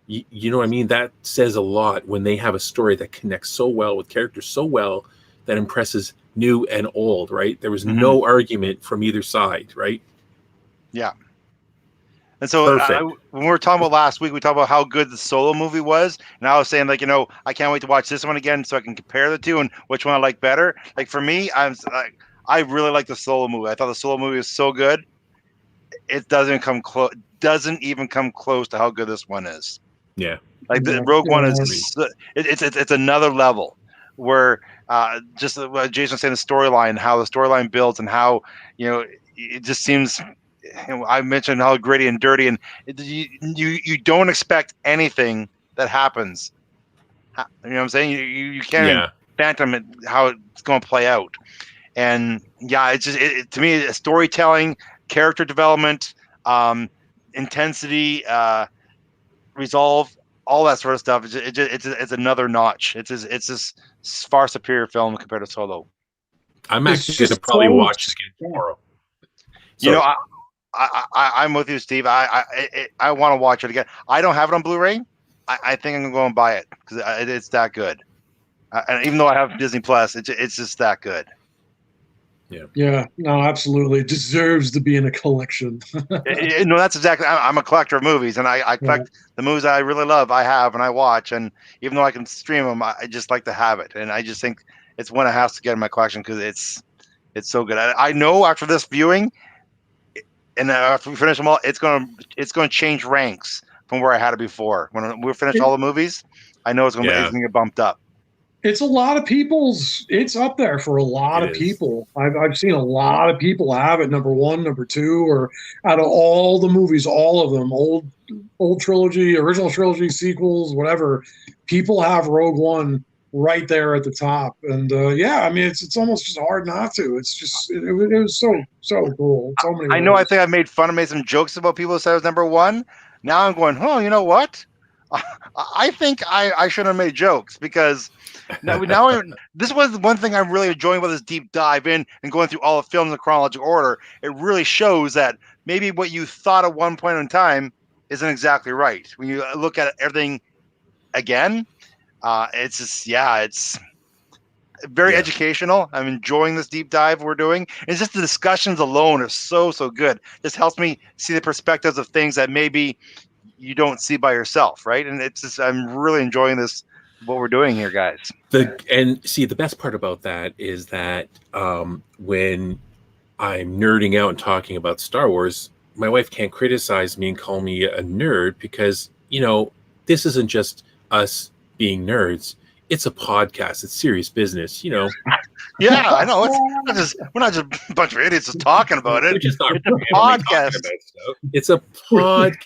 You know what I mean? That says a lot when they have a story that connects so well with characters so well that impresses new and old, right? There was no argument from either side, right? Yeah. And so when we were talking about last week, we talked about how good the Solo movie was. And I was saying, like, you know, I can't wait to watch this one again so I can compare the two and which one I like better. Like, for me, I really like the Solo movie. I thought the Solo movie was so good. It doesn't even come close to how good this one is. Yeah. Like the Rogue One is, it's another level where just what Jason was saying, the storyline, how the storyline builds, and how, you know, it just seems. I mentioned how gritty and dirty, and you don't expect anything that happens. You know what I'm saying? You can't even phantom it, how it's going to play out. And it's just to me, storytelling, character development, intensity, resolve, all that sort of stuff. It's another notch. It's just far superior film compared to Solo. I'm It's actually going to just probably so- watch it again tomorrow. You So, know, I'm with you, Steve. I want to watch it again. I don't have it on Blu-ray. I think I'm gonna go and buy it because it's that good. And even though I have Disney Plus, it's just that good. Yeah, no, absolutely. It deserves to be in a collection. No, that's exactly. I'm a collector of movies, and I collect the movies I really love. I have and I watch, and even though I can stream them, I just like to have it. And I just think it's one I have to get in my collection because it's so good. I know after this viewing, and after we finish them all, it's gonna change ranks from where I had it before. When we finish all the movies, I know it's gonna get bumped up. It's a lot of people's. It's up there for a lot It of is. people. I've seen a lot of people have it number 1, number 2, or out of all the movies, all of them, old trilogy, original trilogy, sequels, whatever. People have Rogue One right there at the top, and yeah, I mean, it's almost just hard not to. It's just it was so cool. So many. I know. I ways. think I made some jokes about people who said it was number 1. Now I'm going, oh, you know what? I think I should have made jokes because now this was one thing I'm really enjoying about this deep dive in and going through all the films in chronological order. It really shows that maybe what you thought at one point in time isn't exactly right. When you look at everything again, it's just, it's very educational. I'm enjoying this deep dive we're doing. It's just the discussions alone are so good. This helps me see the perspectives of things that maybe you don't see by yourself, right? And it's just, I'm really enjoying this, what we're doing here, guys. The best part about that is that when I'm nerding out and talking about Star Wars, my wife can't criticize me and call me a nerd because, this isn't just us being nerds. It's a podcast. It's serious business, Yeah, I know. We're not just a bunch of idiots just talking about it. It's a podcast. It's a podcast.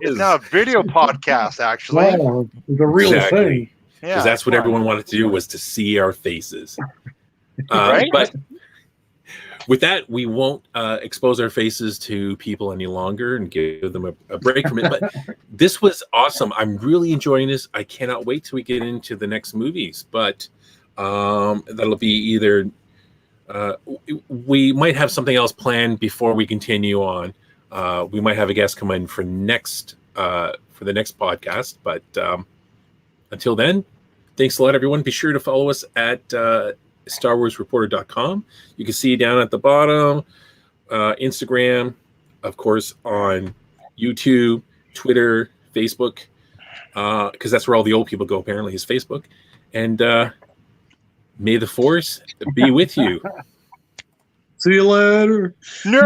It's not a video podcast, actually. Wow, it's a real thing. Yeah, because that's what everyone wanted to do, was to see our faces. Right? But with that, we won't expose our faces to people any longer and give them a break from it. But this was awesome. I'm really enjoying this. I cannot wait till we get into the next movies. But that'll be either we might have something else planned before we continue on. We might have a guest come in for the next podcast. But until then, thanks a lot, everyone. Be sure to follow us at StarWarsReporter.com. You can see down at the bottom, Instagram, of course, on YouTube, Twitter, Facebook, because that's where all the old people go, apparently, is Facebook. And may the Force be with you. See you later. No.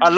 I love